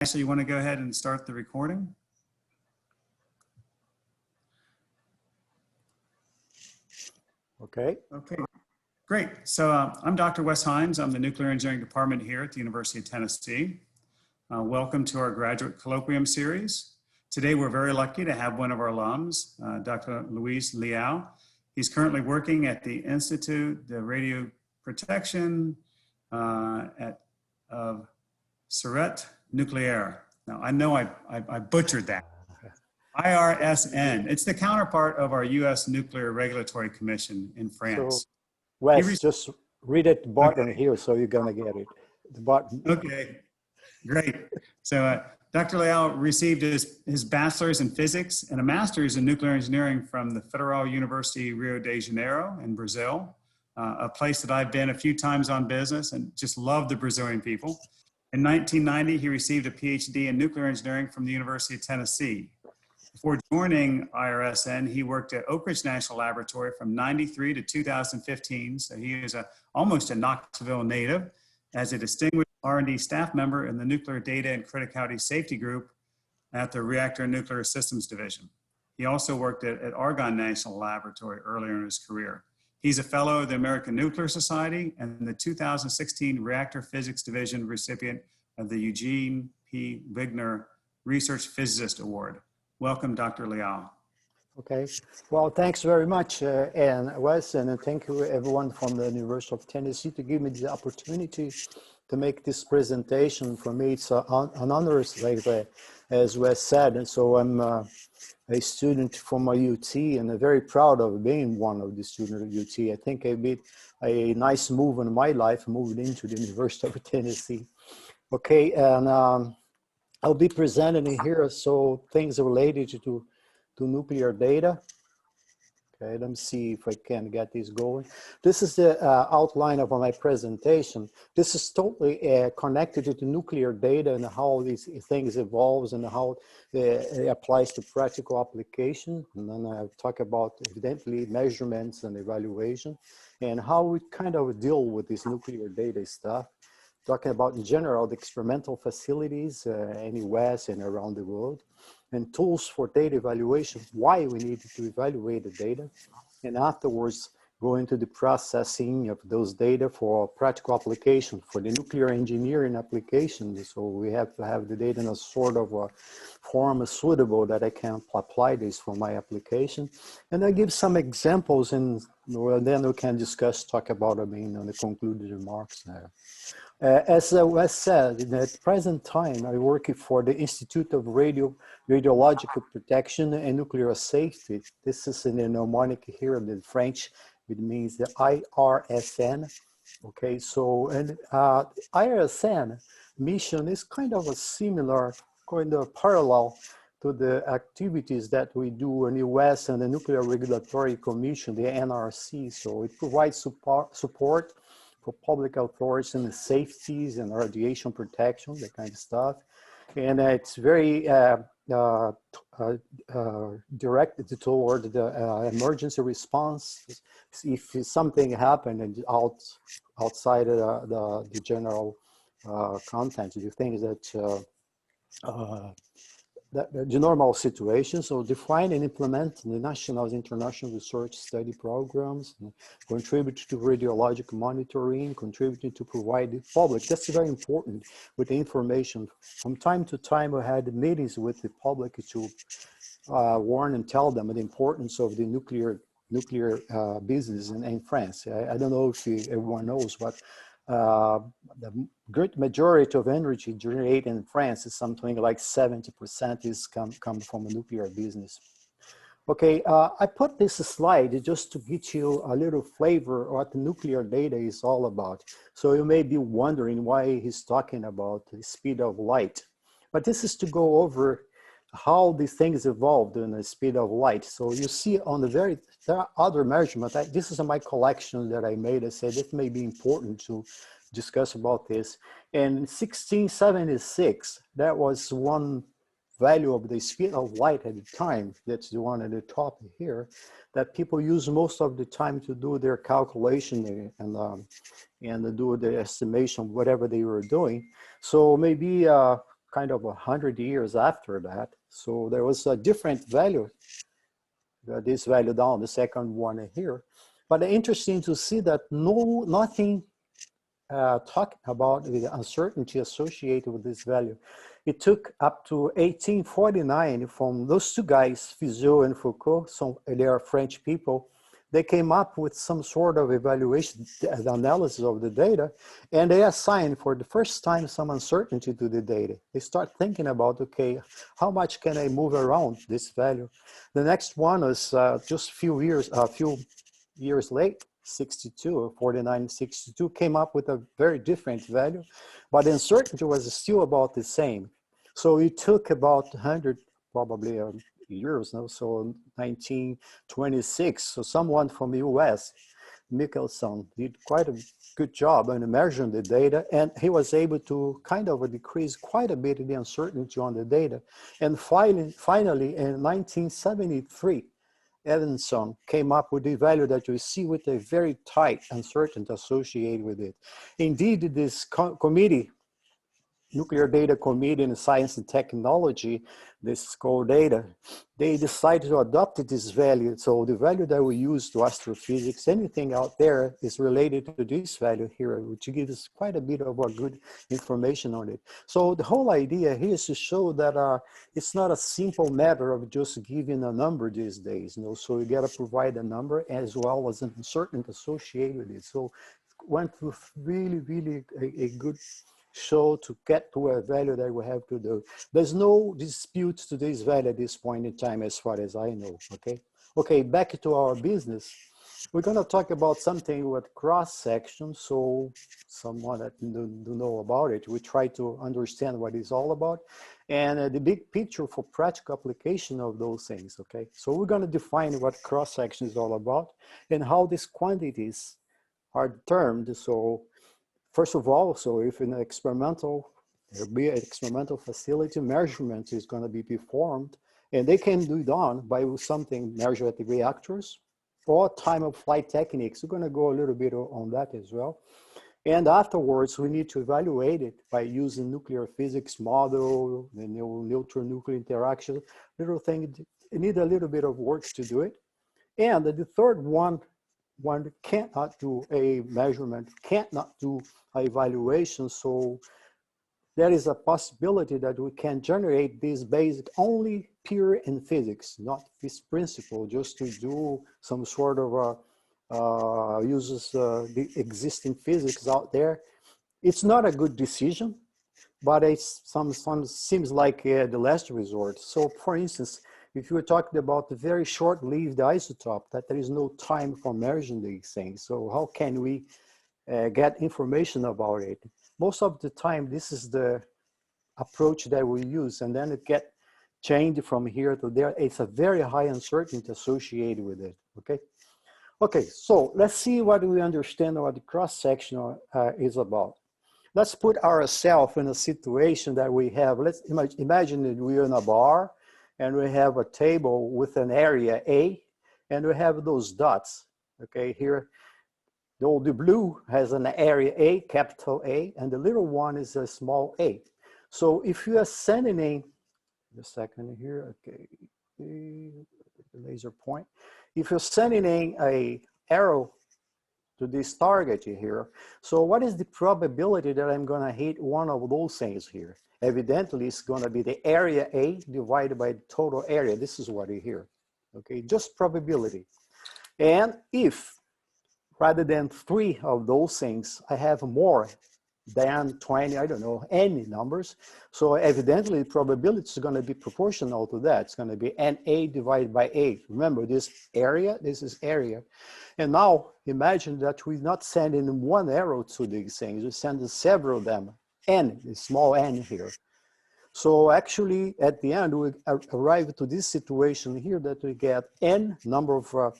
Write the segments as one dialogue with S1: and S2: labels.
S1: So you want to go ahead and start the recording?
S2: Okay.
S1: Okay, great. So I'm Dr. Wes Hines. I'm the Nuclear Engineering Department here at the University of Tennessee. Welcome to our graduate colloquium series. Today we're very lucky to have one of our alums, Dr. Luiz Leal. He's currently working at the Institut de Radioprotection of Sûreté Nucléaire. Now, I know I butchered that. IRSN. It's the counterpart of our U.S. Nuclear Regulatory Commission in France.
S2: So, Wes, just read it the button here so you're going to get it. The button.
S1: Okay, great. So Dr. Leal received his bachelor's in physics and a master's in nuclear engineering from the Federal University Rio de Janeiro in Brazil, a place that I've been a few times on business and just love the Brazilian people. In 1990, he received a PhD in nuclear engineering from the University of Tennessee. Before joining IRSN, he worked at Oak Ridge National Laboratory from 93 to 2015. So he is almost a Knoxville native as a distinguished R&D staff member in the Nuclear Data and Criticality Safety Group at the Reactor Nuclear Systems Division. He also worked at Argonne National Laboratory earlier in his career. He's a fellow of the American Nuclear Society and the 2016 Reactor Physics Division recipient of the Eugene P. Wigner Reactor Physicist Award. Welcome, Dr. Leal.
S2: Okay. Well, thanks very much, and Wes, and thank you everyone from the University of Tennessee to give me the opportunity to make this presentation. For me, it's an honor, as Wes said, and so I'm a student from UT, and I'm very proud of being one of the students of UT. I think I made a nice move in my life, moving into the University of Tennessee. Okay, and I'll be presenting here so things related to nuclear data. Okay, let me see if I can get this going. This is the outline of my presentation. This is totally connected to the nuclear data and how these things evolves and how it applies to practical application. And then I'll talk about evidently measurements and evaluation and how we kind of deal with this nuclear data stuff. Talking about in general the experimental facilities in the US and around the world, and tools for data evaluation, why we need to evaluate the data, and afterwards go into the processing of those data for practical application, for the nuclear engineering application. So we have to have the data in a sort of a form suitable that I can apply this for my application. And I give some examples, and then we can talk about, the concluded remarks there. As Wes said, at the present time, I work for the Institut of Radiological Protection and Nuclear Safety. This is in the mnemonic here in French, which means the IRSN. Okay, so and IRSN mission is kind of a similar, kind of parallel to the activities that we do in the US and the Nuclear Regulatory Commission, the NRC. So it provides support for public authorities and the safeties and radiation protection, that kind of stuff. And it's very directed toward the emergency response. If something happened and outside of the general content, the things that the normal situation. So define and implement the national and international research study programs, contribute to radiological monitoring, contributing to provide the public. That's very important with the information. From time to time, we had meetings with the public to warn and tell them the importance of the nuclear business in France. I don't know if everyone knows, but the great majority of energy generated in France is something like 70% is come from a nuclear business. Okay, I put this slide just to get you a little flavor of what the nuclear data is all about. So you may be wondering why he's talking about the speed of light. But this is to go over how these things evolved in the speed of light. So you see on there are other measurements. This is my collection that I made. I said it may be important to discuss about this. In 1676, that was one value of the speed of light at the time. That's the one at the top here, that people use most of the time to do their calculation and do the estimation of whatever they were doing. So maybe kind of 100 years after that. So there was a different value, this value down, the second one here. But interesting to see that nothing talking about the uncertainty associated with this value. It took up to 1849 from those two guys, Fizeau and Foucault, they are French people. They came up with some sort of evaluation, analysis of the data, and they assigned for the first time some uncertainty to the data. They start thinking about, okay, how much can I move around this value? The next one was just a few years late, 62, 49, 62, came up with a very different value, but the uncertainty was still about the same. So it took about 100, probably years now, so 1926. So someone from the US, Michelson, did quite a good job in measuring the data, and he was able to kind of decrease quite a bit the uncertainty on the data. And finally in 1973, Edison came up with the value that you see with a very tight uncertainty associated with it. Indeed, this committee, Nuclear Data Committee in Science and Technology, this core data, they decided to adopt this value. So the value that we use to astrophysics, anything out there is related to this value here, which gives us quite a bit of good information on it. So the whole idea here is to show that it's not a simple matter of just giving a number these days. You know? So you got to provide a number as well as an uncertainty associated with it. So it went through really a good show to get to a value that we have to do. There's no dispute to this value at this point in time as far as I know, okay? Okay, back to our business. We're gonna talk about something with cross-section, so someone that do know about it, we try to understand what it's all about, and the big picture for practical application of those things, okay? So we're gonna define what cross-section is all about and how these quantities are determined. So first of all, so if in an experimental, there'll be an experimental facility, measurement is going to be performed, and they can be done by something measured at the reactors or time of flight techniques. We're going to go a little bit on that as well. And afterwards, we need to evaluate it by using nuclear physics model, the neutron-nucleus interaction, little thing, it need a little bit of work to do it. And the third one cannot do a measurement, cannot do an evaluation. So there is a possibility that we can generate this based only pure in physics, not this principle, just to do some sort of uses the existing physics out there. It's not a good decision, but it's sometimes seems like the last resort. So for instance, if you're talking about the very short-lived isotope, that there is no time for measuring these things. So how can we get information about it? Most of the time, this is the approach that we use, and then it gets changed from here to there. It's a very high uncertainty associated with it, okay? Okay, so let's see what we understand what the cross-section is about. Let's put ourselves in a situation that we have. Let's imagine that we're in a bar, and we have a table with an area A, and we have those dots, okay? Here, the blue has an area A, capital A, and the little one is a small a. So if you are sending in, a second here, okay, the laser point. If you're sending in a arrow to this target here, so what is the probability that I'm gonna hit one of those things here? Evidently, it's going to be the area A divided by the total area. This is what you hear, okay? Just probability. And if, rather than 3 of those things, I have more than 20, I don't know, any numbers, so evidently the probability is going to be proportional to that. It's going to be NA divided by A. Remember, this area, this is area. And now, imagine that we're not sending one arrow to these things, we're sending several of them. N, the small n here. So actually, at the end, we arrive to this situation here that we get n number of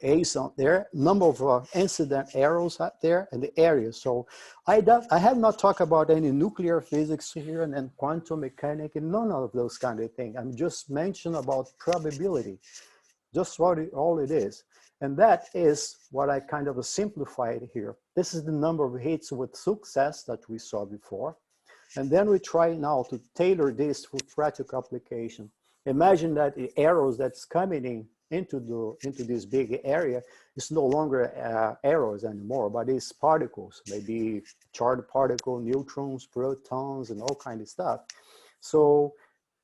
S2: A's out there, number of incident arrows out there, and the area. So I have not talked about any nuclear physics here and then quantum mechanics and none of those kind of things. I'm just mentioning about probability, just what all it is. And that is what I kind of simplified here. This is the number of hits with success that we saw before. And then we try now to tailor this for practical application. Imagine that the arrows that's coming into this big area is no longer arrows anymore, but it's particles, maybe charged particle, neutrons, protons, and all kind of stuff. So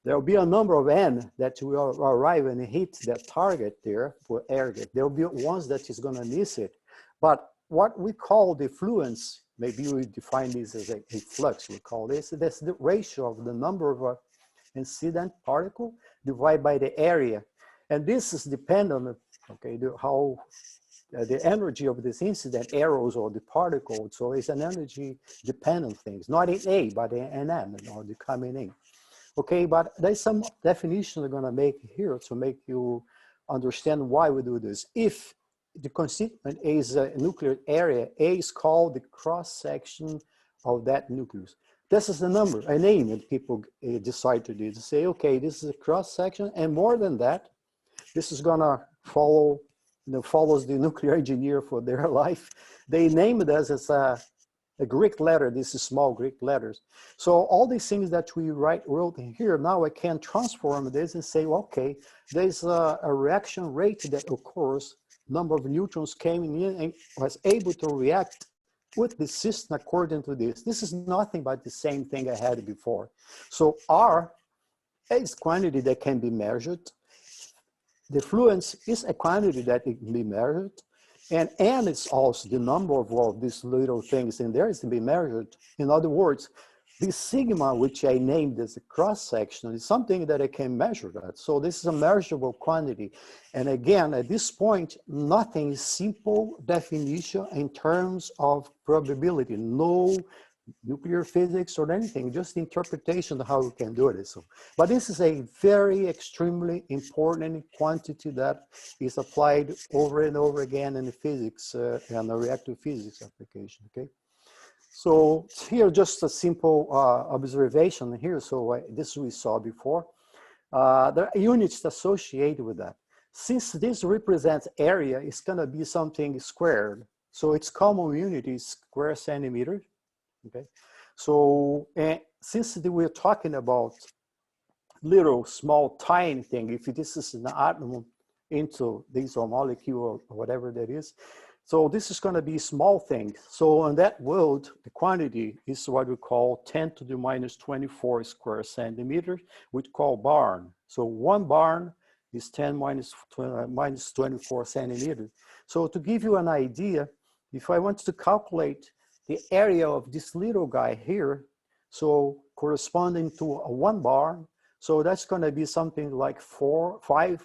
S2: there'll be a number of n that will arrive and hit that target there for air. There'll be ones that is going to miss it. But what we call the fluence, maybe we define this as a flux, we call this, that's the ratio of the number of incident particle divided by the area. And this is dependent on, okay, the energy of this incident arrows or the particle. So it's an energy dependent thing, not in A, but in N, or the coming in. Okay, but there's some definition I'm gonna make here to make you understand why we do this. If the constituent is a nuclear area, A is called the cross-section of that nucleus. This is the number, a name that people decide to do, to say, okay, this is a cross-section, and more than that, this is gonna follow, follows the nuclear engineer for their life. They named us as a Greek letter. This is small Greek letters. So all these things that we wrote in here, now I can transform this and say, okay, there's a reaction rate that occurs, number of neutrons came in and was able to react with the system according to this. This is nothing but the same thing I had before. So R is quantity that can be measured. The fluence is a quantity that it can be measured. And N is also the number of all these little things in there is to be measured. In other words, this sigma, which I named as a cross-section, is something that I can measure that. So this is a measurable quantity. And again, at this point, nothing is simple definition in terms of probability. No nuclear physics or anything, just interpretation of how we can do it. So, but this is a very extremely important quantity that is applied over and over again in the physics and the reactor physics application, okay? So here, just a simple observation here. So this we saw before. There are units associated with that. Since this represents area, it's gonna be something squared. So its common unit is square centimeter. Okay, so since we're talking about little, small, tiny thing, if this is an atom into this or molecule or whatever that is, so this is going to be small things. So in that world, the quantity is what we call 10 to the minus 24 square centimeters, we call barn. So 1 barn is 10 minus 24 centimeters. So to give you an idea, if I want to calculate the area of this little guy here, so corresponding to a 1 bar, so that's going to be something like 5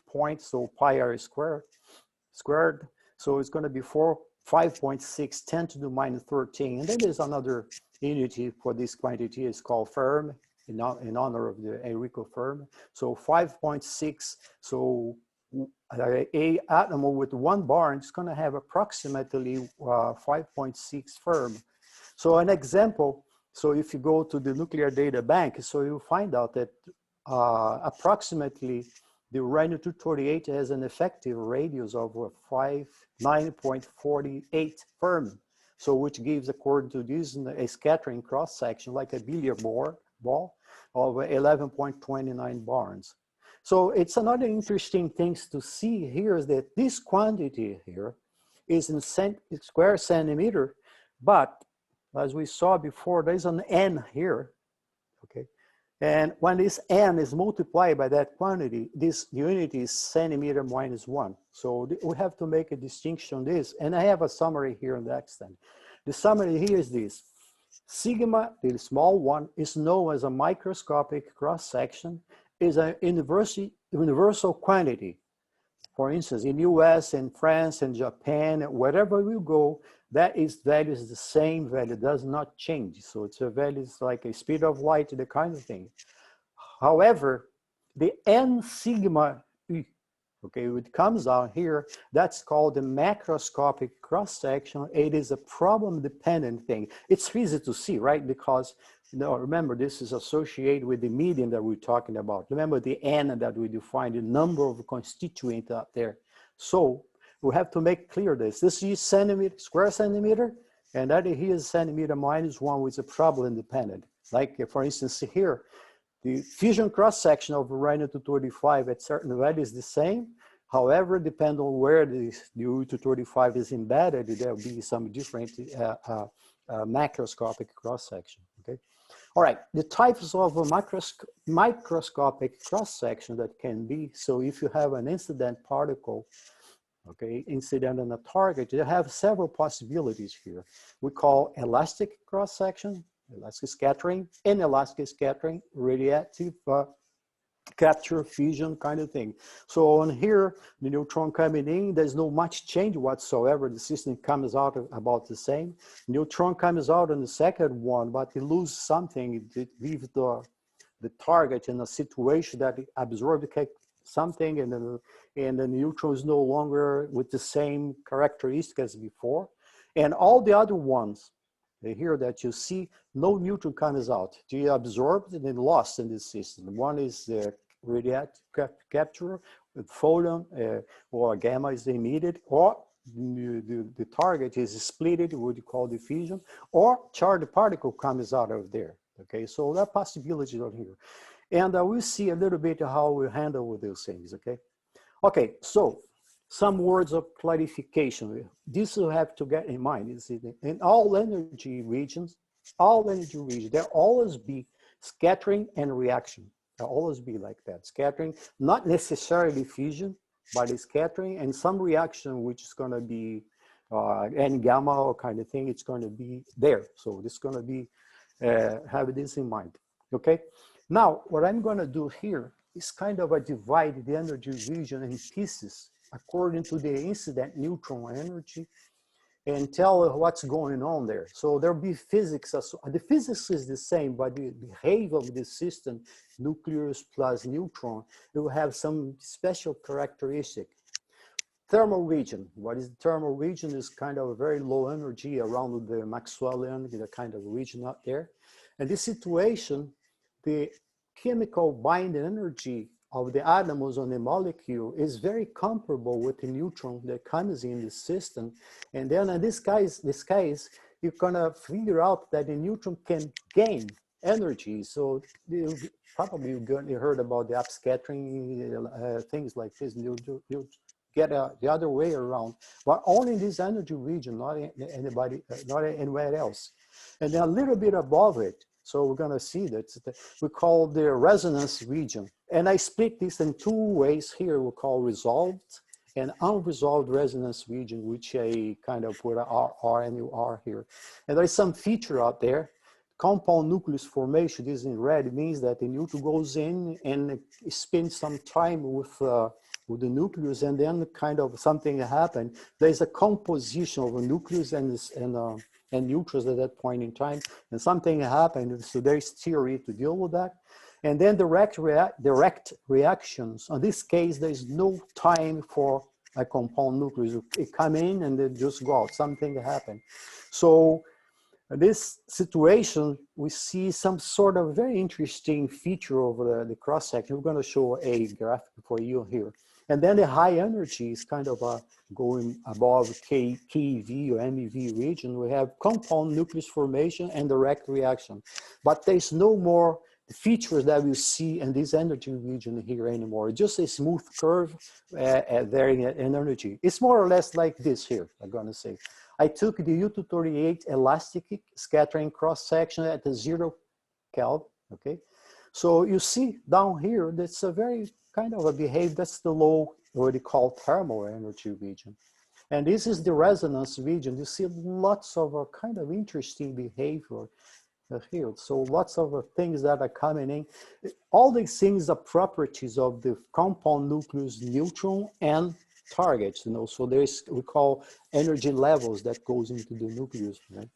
S2: points, so pi r squared. So it's going to be 5.6, 10 to the minus 13. And then there's another unity for this quantity, it's called Fermi, in honor of the Enrico Fermi. So 5.6, so a atom with 1 bar is going to have approximately 5.6 Fermi. So an example, so if you go to the nuclear data bank, so you'll find out that approximately the uranium-238 has an effective radius of 9.48 Fermi. So which gives, according to this, a scattering cross-section like a billiard ball of 11.29 barns. So it's another interesting thing to see here is that this quantity here is in square centimeter, but as we saw before, there's an N here, okay? And when this N is multiplied by that quantity, this unit is centimeter minus 1. So we have to make a distinction on this. And I have a summary here on the extent. The summary here is this. Sigma, the small one, is known as a microscopic cross-section, is a universal quantity. For instance, in US and France and Japan, wherever we go, that value is the same value, does not change. So it's a value, it's like a speed of light, the kind of thing. However, the N sigma E, okay, it comes out here, that's called the macroscopic cross-section. It is a problem-dependent thing. It's easy to see, right? Because, remember, this is associated with the medium that we're talking about. Remember the N that we defined, the number of constituents out there. So we have to make clear this. This is centimeter, square centimeter, and that here is centimeter minus 1, which is a problem dependent. Like for instance here, the fusion cross-section of uranium-235 at certain values is the same. However, depending on where the U-235 is embedded, there will be some different macroscopic cross-section, okay? All right, the types of a microscopic cross-section that can be, so if you have an incident particle, okay, incident on a target, you have several possibilities here. We call elastic cross-section, elastic scattering, inelastic scattering, radiative capture, fusion kind of thing. So on here, the neutron coming in, there's no much change whatsoever. The system comes out about the same. Neutron comes out on the second one, but it loses something. It leaves the target in a situation that it absorbs something, and the neutron is no longer with the same characteristic as before. And all the other ones, here that you see, no neutron comes out. They absorbed and then lost in this system. One is the radiative capture with photon or gamma is emitted, or the target is split, what you call diffusion, or charged particle comes out of there. Okay, so there are possibilities on here. And we'll see a little bit how we handle with those things, okay? Okay, so some words of clarification. This you have to get in mind. Is in all energy regions, there always be scattering and reaction. There always be like that. Scattering, not necessarily fusion, but it's scattering and some reaction, which is going to be N gamma or kind of thing. It's going to be there. So it's going to be, have this in mind. Okay. Now, what I'm going to do here is kind of a divide the energy region in pieces according to the incident neutron energy and tell what's going on there. So there'll be physics. The physics is the same, but the behavior of the system, nucleus plus neutron, it will have some special characteristic. Thermal region. What is the thermal region? Is kind of a very low energy around the Maxwellian, the kind of region out there. And this situation, the chemical binding energy of the atoms on the molecule is very comparable with the neutron that comes in the system. And then in this case, you're gonna figure out that the neutron can gain energy. So you probably you heard about the upscattering, things like this. You get the other way around, but only in this energy region, not not anywhere else. And then a little bit above it, so we're going to see that we call the resonance region. And I split this in two ways here. We call resolved and unresolved resonance region, which I kind of put R and UR here. And there's some feature out there. Compound nucleus formation, this in red, means that the neutron goes in and spends some time with the nucleus, and then kind of something happened. There's a composition of a nucleus and neutrons at that point in time, and something happened. So there's theory to deal with that. And then direct reactions. In this case, there's no time for a compound nucleus. It come in and then just go out. Something happened. So in this situation, we see some sort of very interesting feature over the cross-section. We're going to show a graphic for you here. And then the high energy is kind of going above KeV or MeV region. We have compound nucleus formation and direct reaction. But there's no more features that we see in this energy region here anymore. It's just a smooth curve varying in energy. It's more or less like this here, I'm going to say. I took the U-238 elastic scattering cross-section at the 0 Kelvin, okay? So you see down here, that's a very kind of a behavior, that's the low, what they call thermal energy region. And this is the resonance region. You see lots of kind of interesting behavior here. So lots of things that are coming in. All these things are properties of the compound nucleus neutron and targets, you know, so there's, we call energy levels that goes into the nucleus, right?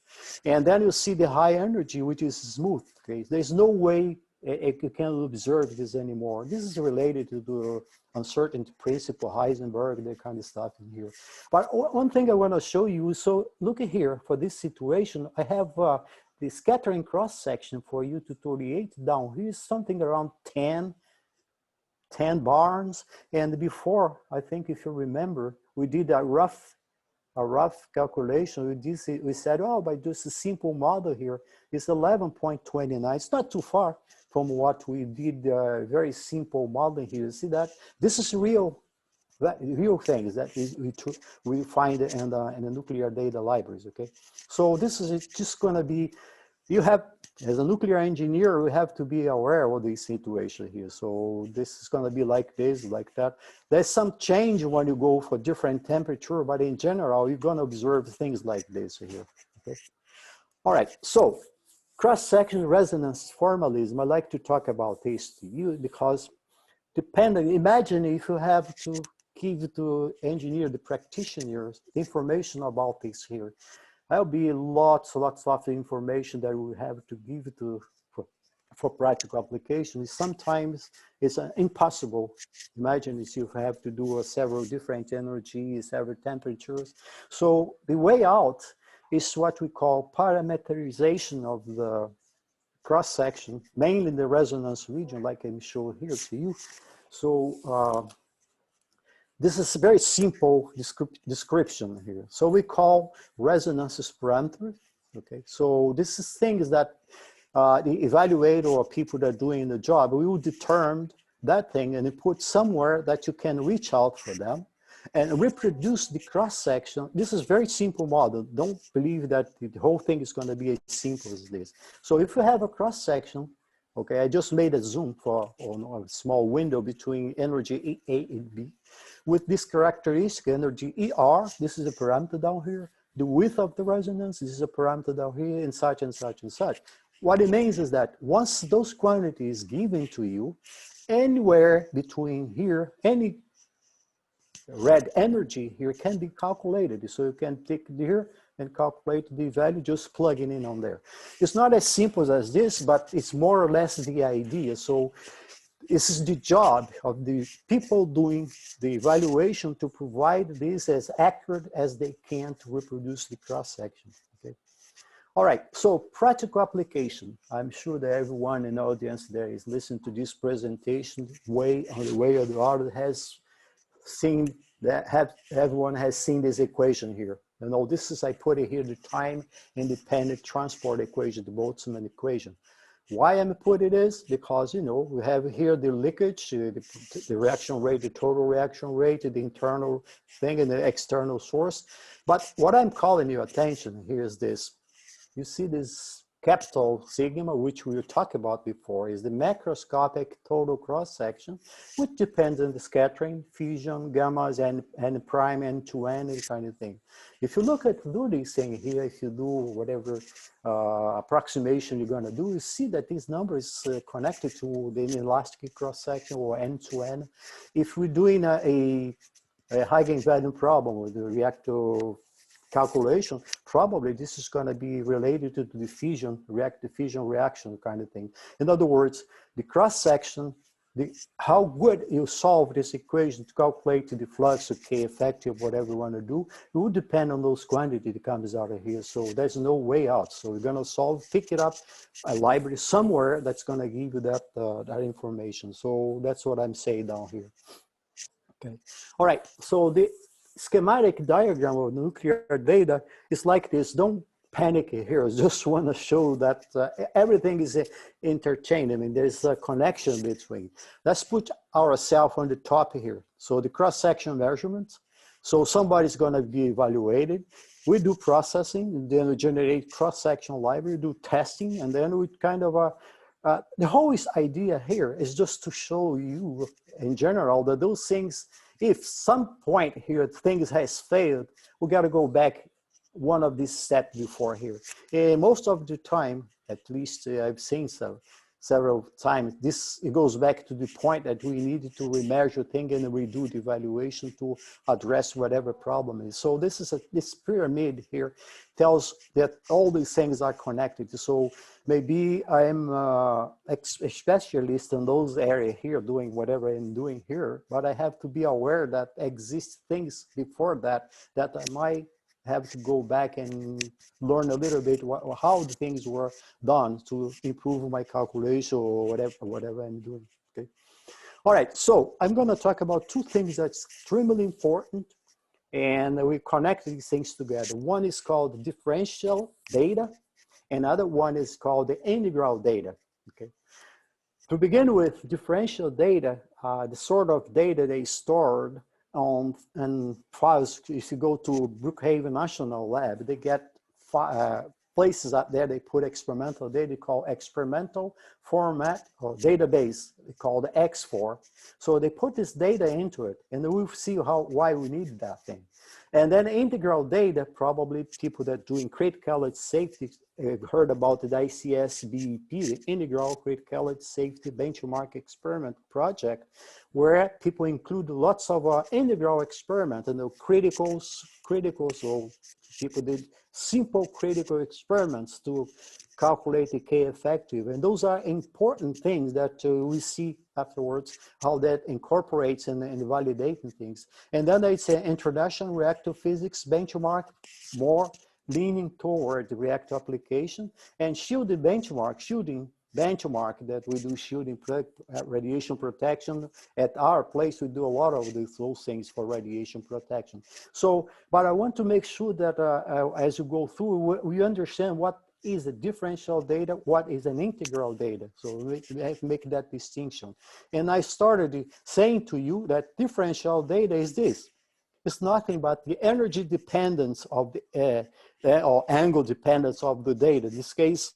S2: And then you see the high energy, which is smooth, okay? There's no way you can observe this anymore. This is related to the uncertainty principle, Heisenberg, that kind of stuff in here. But one thing I want to show you, so look at here, for this situation, I have the scattering cross-section for U-238 down here is something around 10 barns. And before, I think if you remember, we did a rough a rough calculation. We said, oh, by just a simple model here, it's 11.29. It's not too far from what we did, very simple modeling here. See that? This is real things that we find in the nuclear data libraries, okay? So this is just gonna be, you have, as a nuclear engineer, we have to be aware of this situation here. So this is gonna be like this, like that. There's some change when you go for different temperature, but in general, you're gonna observe things like this here, okay? All right, so cross-section resonance formalism, I like to talk about this to you because imagine if you have to give to engineer, the practitioners, information about this here. There'll be lots of information that we have to give to for practical applications. Sometimes it's impossible. Imagine if you have to do several different energies, several temperatures. So the way out is what we call parameterization of the cross-section, mainly in the resonance region, like I'm showing here to you. So this is a very simple description here. So we call resonances parameters, okay? So this is things that the evaluator or people that are doing the job, we will determine that thing and put somewhere that you can reach out for them and reproduce the cross-section. This is very simple model. Don't believe that the whole thing is going to be as simple as this. So if you have a cross-section, okay, I just made a zoom for a small window between energy A and B. With this characteristic, energy ER, this is a parameter down here. The width of the resonance, this is a parameter down here, and such and such and such. What it means is that once those quantities given to you, anywhere between here, any red energy here can be calculated. So you can take here and calculate the value, just plugging in on there. It's not as simple as this, but it's more or less the idea. So this is the job of the people doing the evaluation to provide this as accurate as they can to reproduce the cross-section, okay? All right, so practical application. I'm sure that everyone in the audience there is listening to this presentation way or the other has seen that, everyone has seen this equation here. You know, this is, I put it here, the time-independent transport equation, the Boltzmann equation. Why I'm putting this? Because, you know, we have here the leakage, the reaction rate, the total reaction rate, the internal thing and the external source. But what I'm calling your attention here is this. You see this capital sigma, which we talked about before, is the macroscopic total cross-section, which depends on the scattering, fusion, gammas, and prime, N2N, this kind of thing. If you look at do this thing here, if you do whatever approximation you're going to do, you see that this number is connected to the inelastic cross-section or N2N. If we're doing a eigenvalue problem with the reactor calculation, probably this is going to be related to the fission reaction kind of thing. In other words, the cross-section, how good you solve this equation to calculate the flux of K effective, whatever you want to do, it will depend on those quantity that comes out of here. So there's no way out. So we're going to pick it up a library somewhere that's going to give you that, that information. So that's what I'm saying down here. Okay. All right. So the schematic diagram of nuclear data is like this. Don't panic here. I just want to show that everything is interchained. I mean, there's a connection between. Let's put ourselves on the top here. So the cross-section measurements. So somebody's going to be evaluated. We do processing, and then we generate cross-section library, do testing, and then we kind of the whole idea here is just to show you in general that those things, if some point here things has failed, we got to go back one of these steps before here. And most of the time, at least I've seen several times, it goes back to the point that we needed to remeasure things and redo the evaluation to address whatever problem is. So this pyramid here tells that all these things are connected. So maybe I'm a specialist in those areas here doing whatever I'm doing here, but I have to be aware that exist things before that I might have to go back and learn a little bit how the things were done to improve my calculation or whatever I'm doing, okay? All right, so I'm gonna talk about two things that's extremely important And we connect these things together. One is called differential data. Another one is called the integral data, okay? To begin with, differential data, the sort of data they stored on and files. If you go to Brookhaven National Lab, they get places out there, they put experimental data called experimental format or database called X4. So they put this data into it, and we'll see why we need that thing. And then integral data, probably people that doing criticality safety heard about the ICS-BEP, the Integral Criticality Safety Benchmark Experiment project, where people include lots of integral experiments, and the critical, so people did simple critical experiments to calculate the K effective. And those are important things that we see afterwards, how that incorporates in validating things. And then it's an introduction reactor physics benchmark, more leaning toward the reactor application, and shielding benchmark that we do shielding radiation protection. At our place, we do a lot of those things for radiation protection. So, but I want to make sure that as you go through, we understand what is a differential data, what is an integral data. So we have to make that distinction. And I started saying to you that differential data is this. It's nothing but the energy dependence of the, or angle dependence of the data. In this case,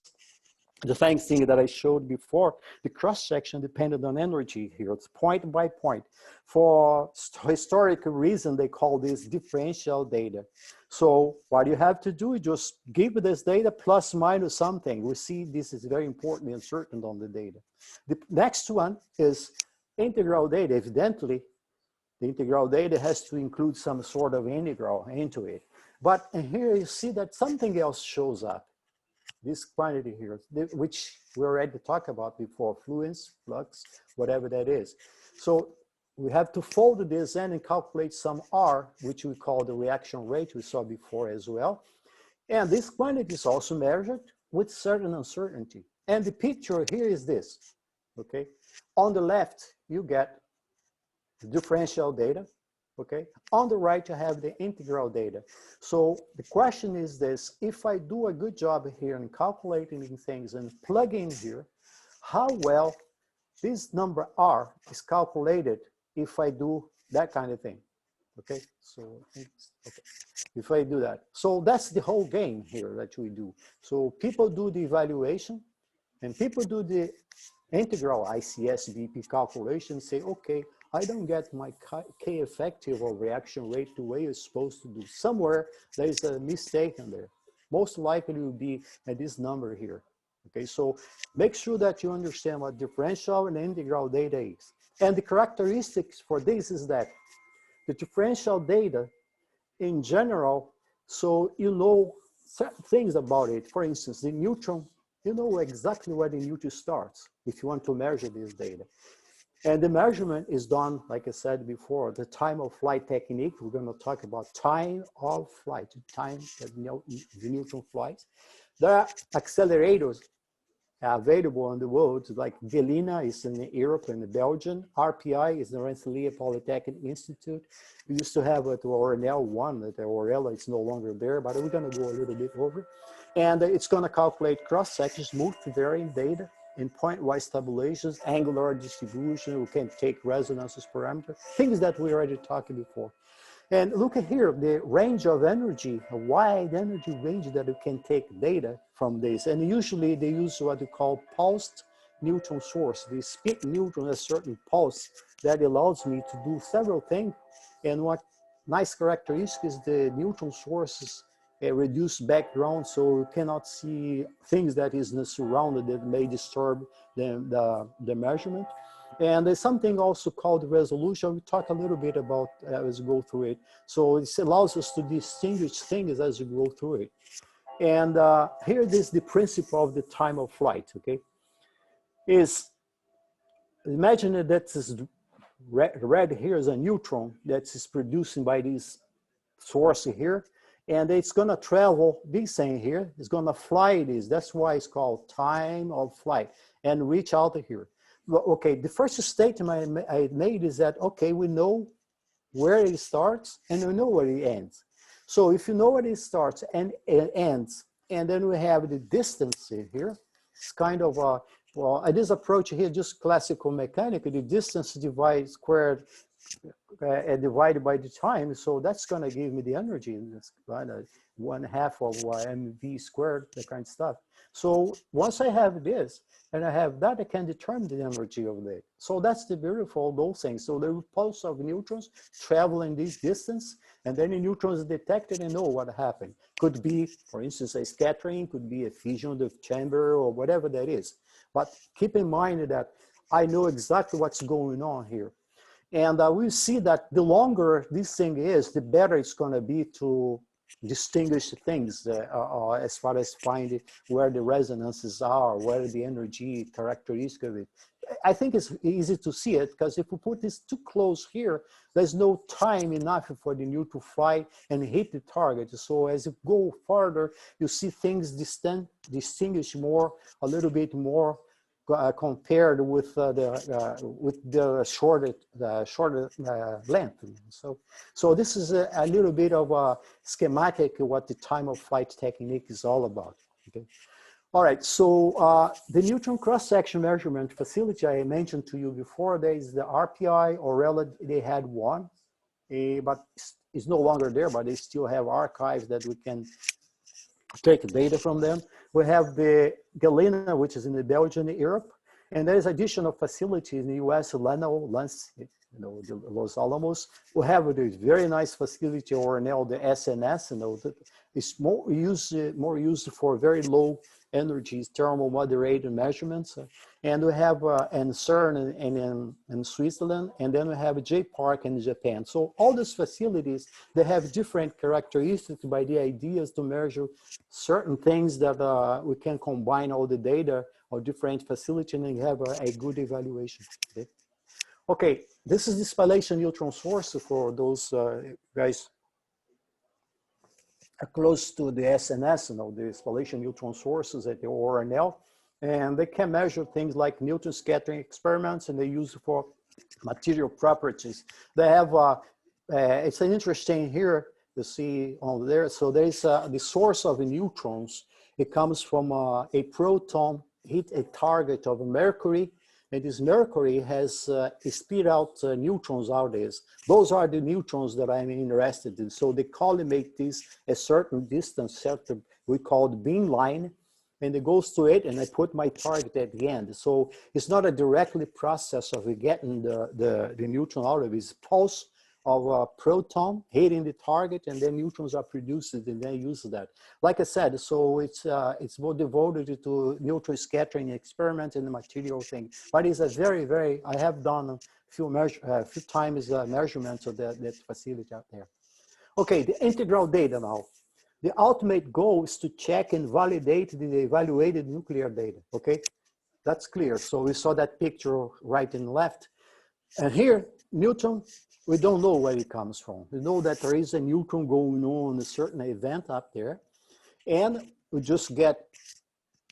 S2: the same thing that I showed before, the cross-section depended on energy here. It's point by point. For historical reason, they call this differential data. So what you have to do is just give this data plus minus something. We see this is very important and certain on the data. The next one is integral data. Evidently, the integral data has to include some sort of integral into it. But here you see that something else shows up. This quantity here, which we already talked about before, fluence, flux, whatever that is. So we have to fold this in and calculate some R, which we call the reaction rate we saw before as well. And this quantity is also measured with certain uncertainty. And the picture here is this, okay? On the left, you get the differential data, okay? On the right, you have the integral data. So the question is this: if I do a good job here in calculating things and plugging here, how well this number R is calculated if I do that kind of thing, okay? So, okay, if I do that. So that's the whole game here that we do. So people do the evaluation and people do the integral ICS-BP calculation, say, okay, I don't get my K effective or reaction rate the way it's supposed to do. Somewhere there is a mistake in there. Most likely will be at this number here. Okay, so make sure that you understand what differential and integral data is. And the characteristics for this is that the differential data in general, so you know certain things about it. For instance, the neutron, you know exactly where the neutron starts if you want to measure this data. And the measurement is done, like I said before, the time of flight technique. We're going to talk about time of flight, time that the neutron flies. There are accelerators available on the world, like Gelina is in Europe and Belgium. RPI is the Rensselaer Polytechnic Institute. We used to have at ORNL one, the ORNL is no longer there, but we're going to go a little bit over. And it's going to calculate cross-sections, multivariate data, in point-wise tabulations, angular distribution. We can take resonances parameter, things that we already talked before. And look at here, the range of energy, a wide energy range that you can take data from this. And usually they use what we call pulsed neutron source. They spit neutron a certain pulse that allows me to do several things. And what nice characteristic is the neutron sources a reduced background, so you cannot see things that is surrounded that may disturb the measurement. And there's something also called resolution. We'll talk a little bit about as we go through it. So it allows us to distinguish things as we go through it. And here is the principle of the time of flight, okay? Imagine that this red here is a neutron that is produced by this source here. And it's going to travel, this thing here, it's going to fly this. That's why it's called time of flight and reach out here. Okay, the first statement I made is that, okay, we know where it starts and we know where it ends. So if you know where it starts and it ends, and then we have the distance here, it's kind of a, well, this approach here, just classical mechanics, the distance divided squared divided by the time. So that's going to give me the energy. It's kind of 1/2 of mv squared, that kind of stuff. So once I have this and I have that, I can determine the energy of it. So that's the beautiful of those things. So the repulse of neutrons traveling this distance, and then the neutrons detected and know what happened. Could be, for instance, a scattering, could be a fission of the chamber or whatever that is. But keep in mind that I know exactly what's going on here. And we see that the longer this thing is, the better it's going to be to distinguish things as far as finding where the resonances are, where the energy characteristic of it. I think it's easy to see it, because if we put this too close here, there's no time enough for the neutron to fly and hit the target. So as you go farther, you see things distinguish more, a little bit more, compared with the shorter length. So this is a little bit of a schematic of what the time of flight technique is all about. Okay. All right. So the neutron cross-section measurement facility I mentioned to you before, there is the RPI, ORNL. They had one, but it's no longer there. But they still have archives that we can take data from them. We have the Galena, which is in the Belgium, Europe, and there is additional facilities in the US, Lano, Lance, Los Alamos. We have this very nice facility, ORNL, the SNS, it's more used for very low energies, thermal moderated measurements. And we have CERN in Switzerland, and then we have J-Park in Japan. So all these facilities, they have different characteristics by the ideas to measure certain things that we can combine all the data of different facilities and have a good evaluation. Okay, this is the spallation neutron source for those guys close to the SNS, the spallation neutron sources at the ORNL, and they can measure things like neutron scattering experiments, and they use it for material properties. They have, it's an interesting here to see on there. So there's the source of the neutrons. It comes from a proton hit a target of mercury, and this mercury has spit out neutrons out there. Those are the neutrons that I'm interested in. So they collimate this a certain distance, we call the beam line, and it goes to it, and I put my target at the end. So it's not a directly process of getting the neutron out of it. It's pulse of a proton hitting the target, and then neutrons are produced, and then use that. Like I said, so it's more devoted to neutron scattering experiment and the material thing. But it's a very, I have done a few times measurements of that facility out there. Okay, the integral data now. The ultimate goal is to check and validate the evaluated nuclear data, okay? That's clear. So we saw that picture right and left. And here, neutron, we don't know where it comes from. We know that there is a neutron going on a certain event up there, and we just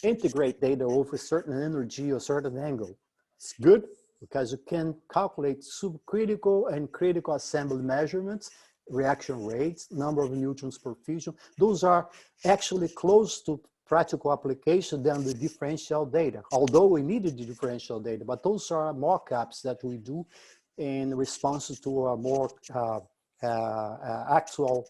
S2: integrate data over a certain energy or certain angle. It's good because you can calculate subcritical and critical assembly measurements, reaction rates, number of neutrons per fission. Those are actually close to practical application than the differential data, although we needed the differential data, but those are mock-ups that we do in response to a more actual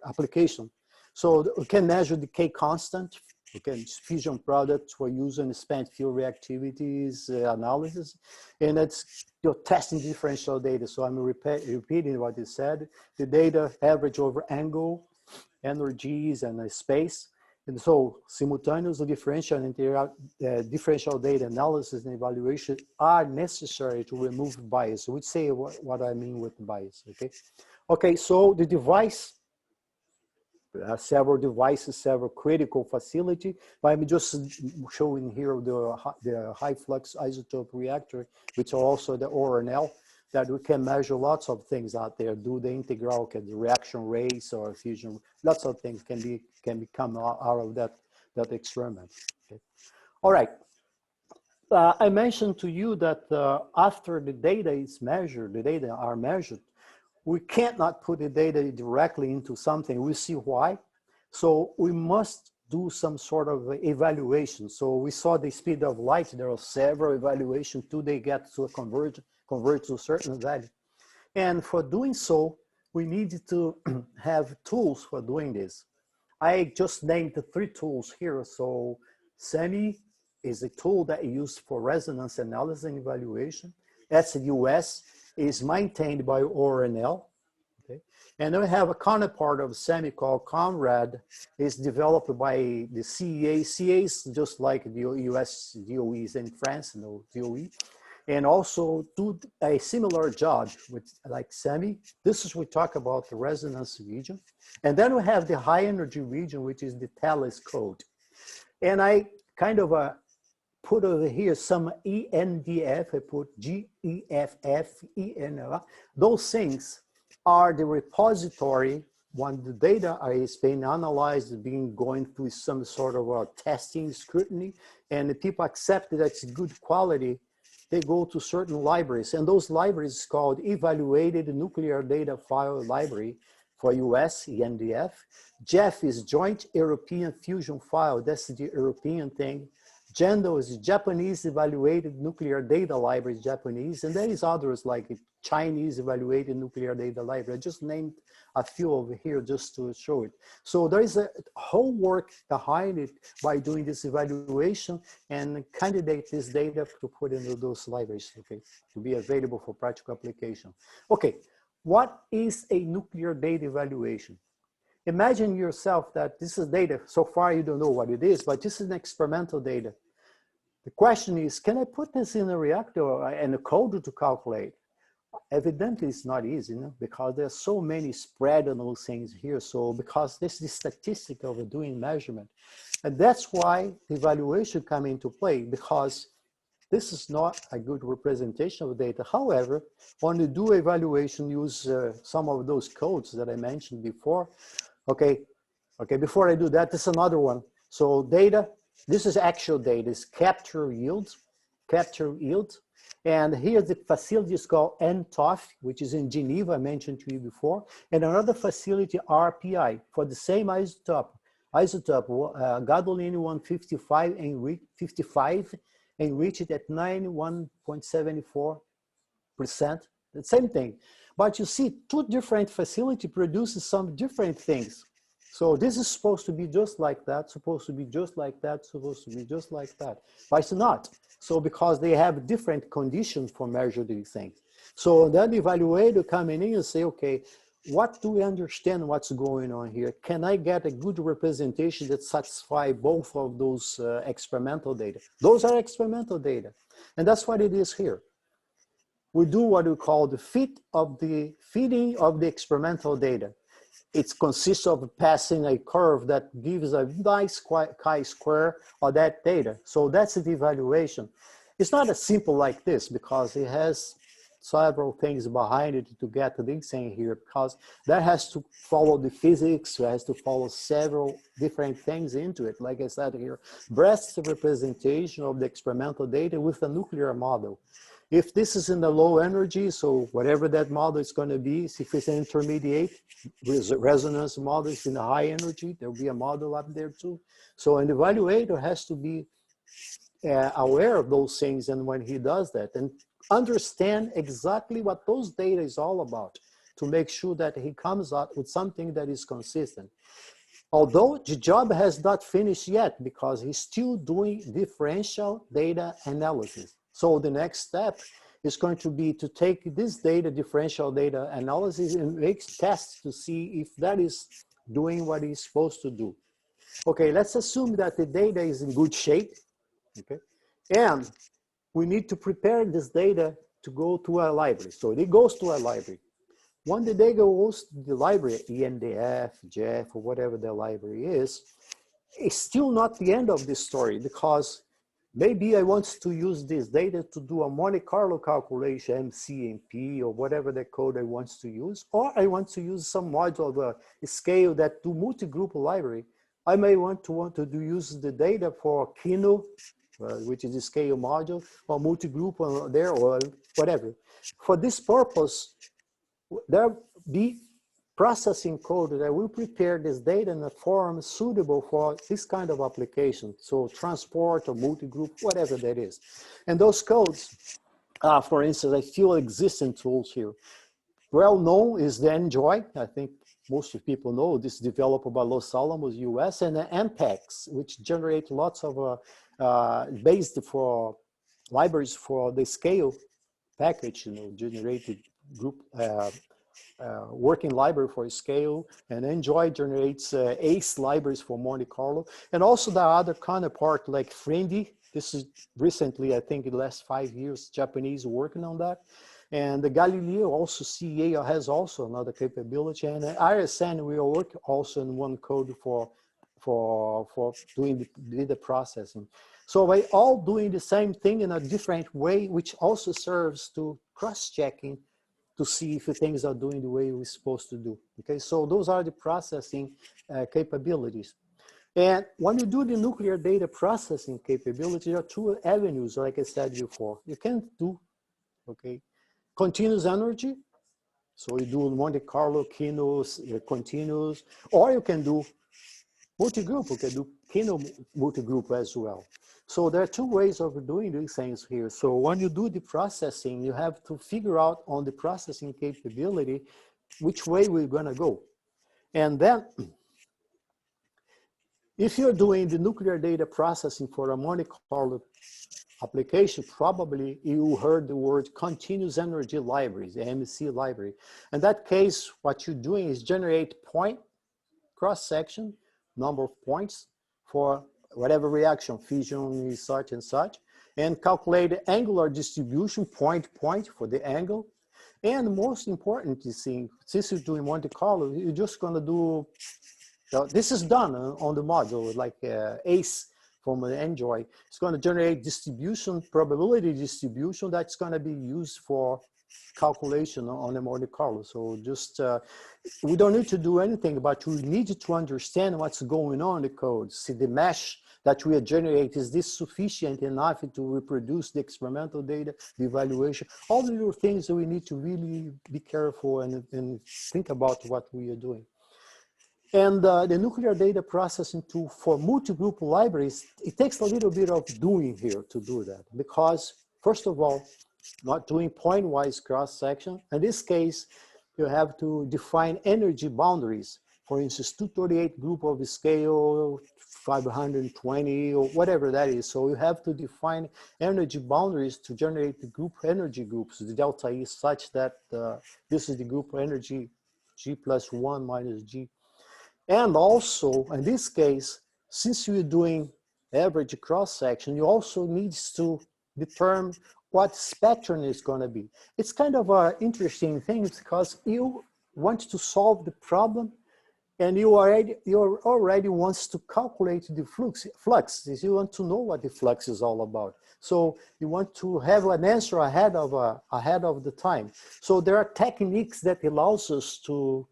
S2: application. So we can measure the K constant, we can fission products for using spent fuel reactivities analysis, and it's testing differential data. So I'm repeating what you said, the data average over angle, energies, and space. And so simultaneous differential and differential data analysis and evaluation are necessary to remove bias. We'd say what I mean with bias, okay? Okay, so the device, several devices, several critical facility, but I'm just showing here the high flux isotope reactor, which are also the ORNL, that we can measure lots of things out there, do the integral, can the reaction rates or fusion, lots of things can become out of that experiment. Okay. All right, I mentioned to you that after the data is measured, the data are measured, we cannot put the data directly into something. We see why. So we must do some sort of evaluation. So we saw the speed of light. There are several evaluations till they get to a converge to a certain value. And for doing so, we need to have tools for doing this. I just named the 3 tools here. So SEMI is a tool that is used for resonance analysis and evaluation. SUS is maintained by ORNL. Okay. And then we have a counterpart of SEMI called COMRAD, is developed by the CEA. CEA is just like the US DOEs in France, no DOE. And also do a similar job with like SEMI. This is, we talk about the resonance region. And then we have the high energy region, which is the TELES code. And I kind of put over here some ENDF, I put GEFF, ENR. Those things are the repository when the data is being analyzed, being going through some sort of testing, scrutiny, and the people accept that it's good quality. They go to certain libraries, and those libraries called Evaluated Nuclear Data File Library for US, ENDF. JEF is Joint European Fusion File, that's the European thing. JENDO is Japanese Evaluated Nuclear Data Library, Japanese, and there is others like Chinese Evaluated Nuclear Data Library. I just named a few over here just to show it. So there is a whole work behind it by doing this evaluation and candidate this data to put into those libraries, okay, to be available for practical application. Okay, what is a nuclear data evaluation? Imagine yourself that this is data, so far you don't know what it is, but this is an experimental data. The question is, can I put this in a reactor and a code to calculate? Evidently, it's not easy, because there's so many spread on those things here. So because this is the statistic of doing measurement. And that's why the evaluation come into play, because this is not a good representation of data. However, when you do evaluation, use some of those codes that I mentioned before. Okay, before I do that, this is another one. So data, this is actual data, it's capture yield. And here the facility is called NTOF, which is in Geneva, I mentioned to you before. And another facility, RPI, for the same isotope, gadolinium 155 enriched at 91.74%, the same thing. But you see, 2 different facilities produces some different things. So this is supposed to be just like that, supposed to be just like that, supposed to be just like that. But it's not. So because they have different conditions for measuring these things. So then the evaluator coming in and say, okay, what do we understand what's going on here? Can I get a good representation that satisfies both of those experimental data? Those are experimental data. And that's what it is here. We do what we call the feeding of the experimental data. It consists of passing a curve that gives a nice chi-square of that data. So that's the evaluation. It's not as simple like this because it has several things behind it to get to this thing here, because that has to follow the physics, it has to follow several different things into it. Like I said here, breast representation of the experimental data with a nuclear model. If this is in the low energy, so whatever that model is going to be, if it's an intermediate resonance model, is in the high energy, there'll be a model up there too. So an evaluator has to be aware of those things, and when he does that, and understand exactly what those data is all about to make sure that he comes out with something that is consistent. Although the job has not finished yet because he's still doing differential data analysis. So the next step is going to be to take this data, differential data analysis, and make tests to see if that is doing what it's supposed to do. Okay, let's assume that the data is in good shape, okay? And we need to prepare this data to go to a library. So it goes to a library. When the data goes to the library, ENDF, JEF, or whatever the library is, it's still not the end of the story, because maybe I want to use this data to do a Monte Carlo calculation, MCMP, or whatever the code I want to use, or I want to use some module of a scale that do multi-group library. I may want to use the data for Kino, which is the scale module, or multi-group there, or whatever. For this purpose, there be processing code that will prepare this data in a form suitable for this kind of application. So transport or multi-group, whatever that is. And those codes, for instance, I feel existing tools here. Well known is the Enjoy. I think most of people know this, developed by Los Alamos, US, and the MPEX, which generate lots of based for libraries for the scale package, generated group working library for scale, and Enjoy generates ACE libraries for Monte Carlo, and also the other counterpart like Friendly. This is recently, I think in the last 5 years, Japanese working on that. And the Galileo also CEA has also another capability, and IRSN will work also in one code for doing the data processing. So by all doing the same thing in a different way, which also serves to cross-checking to see if things are doing the way we're supposed to do. Okay, so those are the processing capabilities. And when you do the nuclear data processing capability, there are two avenues, like I said before. You can do, okay, continuous energy. So you do Monte Carlo, Kinos, continuous, or you can do multi-group, you can do Kino multi-group as well. So there are two ways of doing these things here. So when you do the processing, you have to figure out on the processing capability, which way we're gonna go. And then, if you're doing the nuclear data processing for a Monte Carlo application, probably you heard the word continuous energy libraries, the MEC library. In that case, what you're doing is generate point cross-section, number of points for whatever reaction, fission is such and such, and calculate the angular distribution, point for the angle. And the most important thing, since you're doing Monte Carlo, you're just gonna do, this is done on the module, like ACE from the Enjoy. It's gonna generate distribution, probability distribution that's gonna be used for calculation on the Monte Carlo. So just, we don't need to do anything, but we need to understand what's going on in the code. See the mesh that we generate, is this sufficient enough to reproduce the experimental data, the evaluation, all the little things that we need to really be careful and think about what we are doing. And the nuclear data processing tool for multi-group libraries, it takes a little bit of doing here to do that, because first of all, not doing point-wise cross-section. In this case, you have to define energy boundaries. For instance, 238 group of scale, 520, or whatever that is. So you have to define energy boundaries to generate the group energy groups. The delta E is such that this is the group energy G plus 1 minus G. And also, in this case, since you're doing average cross-section, you also need to determine what spectrum is going to be. It's kind of an interesting thing because you want to solve the problem, and you already wants to calculate the flux. You want to know what the flux is all about. So you want to have an answer ahead of the time. So there are techniques that allows us to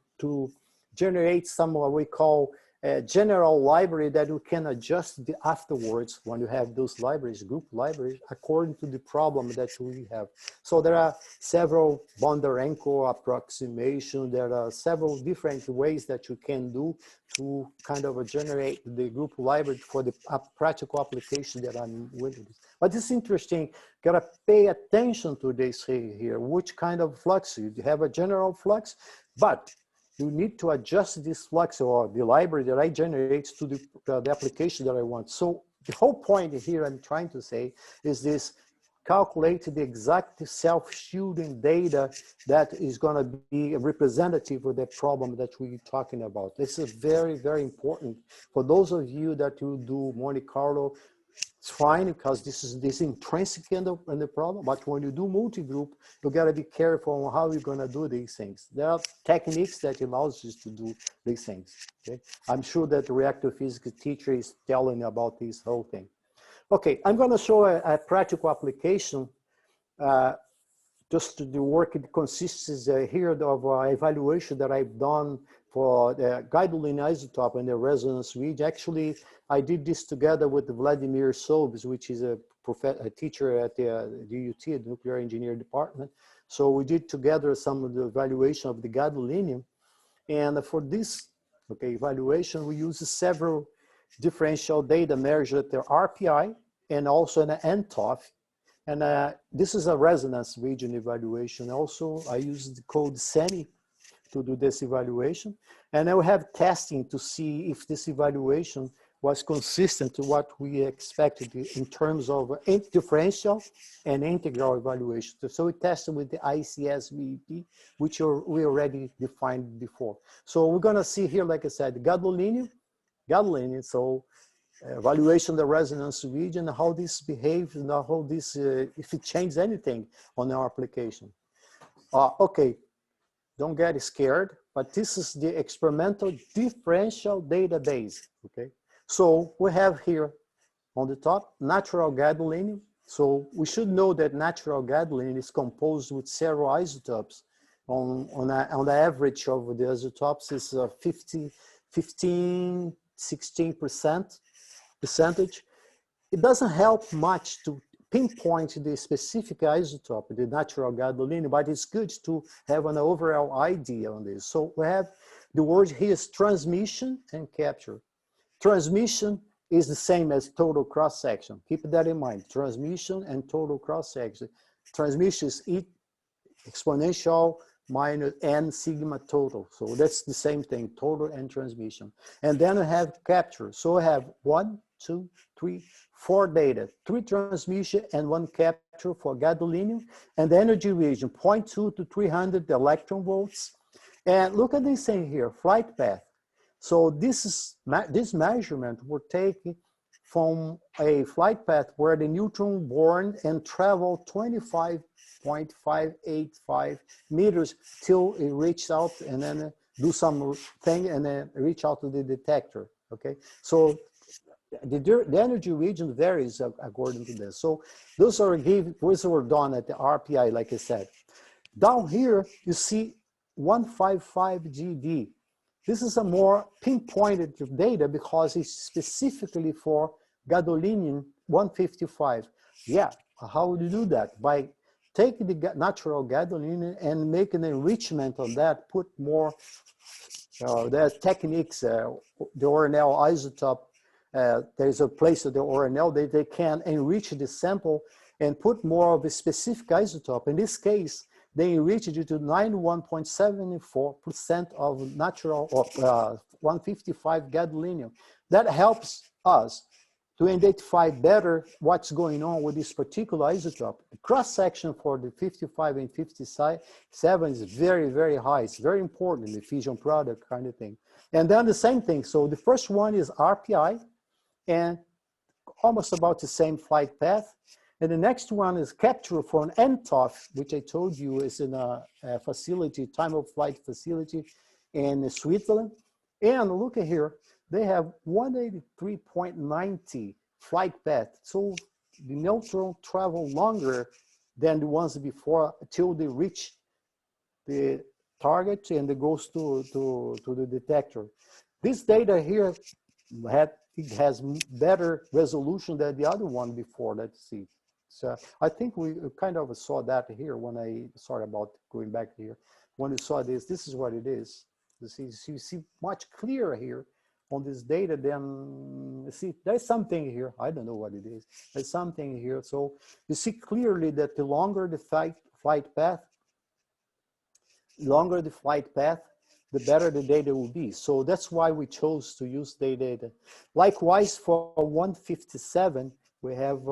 S2: generate some what we call a general library that you can adjust afterwards when you have those libraries, group libraries, according to the problem that we have. So there are several Bondarenko approximation. There are several different ways that you can do to kind of generate the group library for the practical application that I'm with. But it's interesting, gotta pay attention to this here, which kind of flux. You have a general flux, but you need to adjust this flux or the library that I generate to the application that I want. So the whole point here I'm trying to say is this: calculate the exact self-shielding data that is going to be representative of the problem that we're talking about. This is very, very important for those of you that will do Monte Carlo. It's fine because this is intrinsic in the problem, but when you do multi-group, you gotta be careful on how you're gonna do these things. There are techniques that allows you to do these things, okay? I'm sure that the reactor physics teacher is telling about this whole thing. Okay, I'm gonna show a practical application. Just the work, it consists here of evaluation that I've done for the gadolinium isotope and the resonance region. Actually, I did this together with Vladimir Sobs, which is a teacher at the UT, the Nuclear Engineering Department. So we did together some of the evaluation of the gadolinium. And for this evaluation, we use several differential data measured at the RPI and also an NTOF. And this is a resonance region evaluation. Also, I use the code SEMI to do this evaluation. And I will have testing to see if this evaluation was consistent to what we expected in terms of differential and integral evaluation. So we tested with the ICS-VEP, which we already defined before. So we're gonna see here, like I said, gadolinium, so evaluation of the resonance region, how this behaves, and how this, if it changes anything on our application. Okay, don't get scared, but this is the experimental differential database, okay? So we have here on the top, natural gadolinium. So we should know that natural gadolinium is composed with several isotopes. On the average of the isotopes is 16% percentage. It doesn't help much to pinpoint the specific isotope, the natural gadolinium, but it's good to have an overall idea on this. So we have the word here is transmission and capture. Transmission is the same as total cross-section. Keep that in mind, transmission and total cross-section. Transmission is E exponential minus n sigma total. So that's the same thing, total and transmission. And then we have capture. So we have 1, 2, 3, 4 data, 3 transmission and 1 capture for gadolinium, and the energy region 0.2 to 300 electron volts. And look at this thing here, flight path. So this measurement were taken from a flight path where the neutron born and traveled 25.585 meters till it reached out and then do some thing and then reach out to the detector, okay? So the energy region varies according to this. So those were done at the RPI, like I said. Down here, you see 155 GD. This is a more pinpointed data because it's specifically for gadolinium 155. Yeah, how would you do that? By taking the natural gadolinium and making an enrichment of that, put more the techniques, the ORNL isotope. There's a place of the ORNL that they can enrich the sample and put more of a specific isotope. In this case, they enriched it to 91.74% of natural or 155 gadolinium. That helps us to identify better what's going on with this particular isotope. The cross-section for the 55 and 57 is very, very high. It's very important, the fission product kind of thing. And then the same thing. So the first one is RPI and almost about the same flight path. And the next one is capture for an NTOF, which I told you is in a facility, time of flight facility in Switzerland. And look at here, they have 183.90 flight path. So the neutron travel longer than the ones before until they reach the target and it goes to the detector. This data here it has better resolution than the other one before. Let's see. So I think we kind of saw that here when sorry about going back here. When you saw this is what it is. You see much clearer here on this data than, see, there's something here. I don't know what it is. There's something here. So you see clearly that the longer the flight path, the better the data will be. So that's why we chose to use the data. Likewise, for 157, we have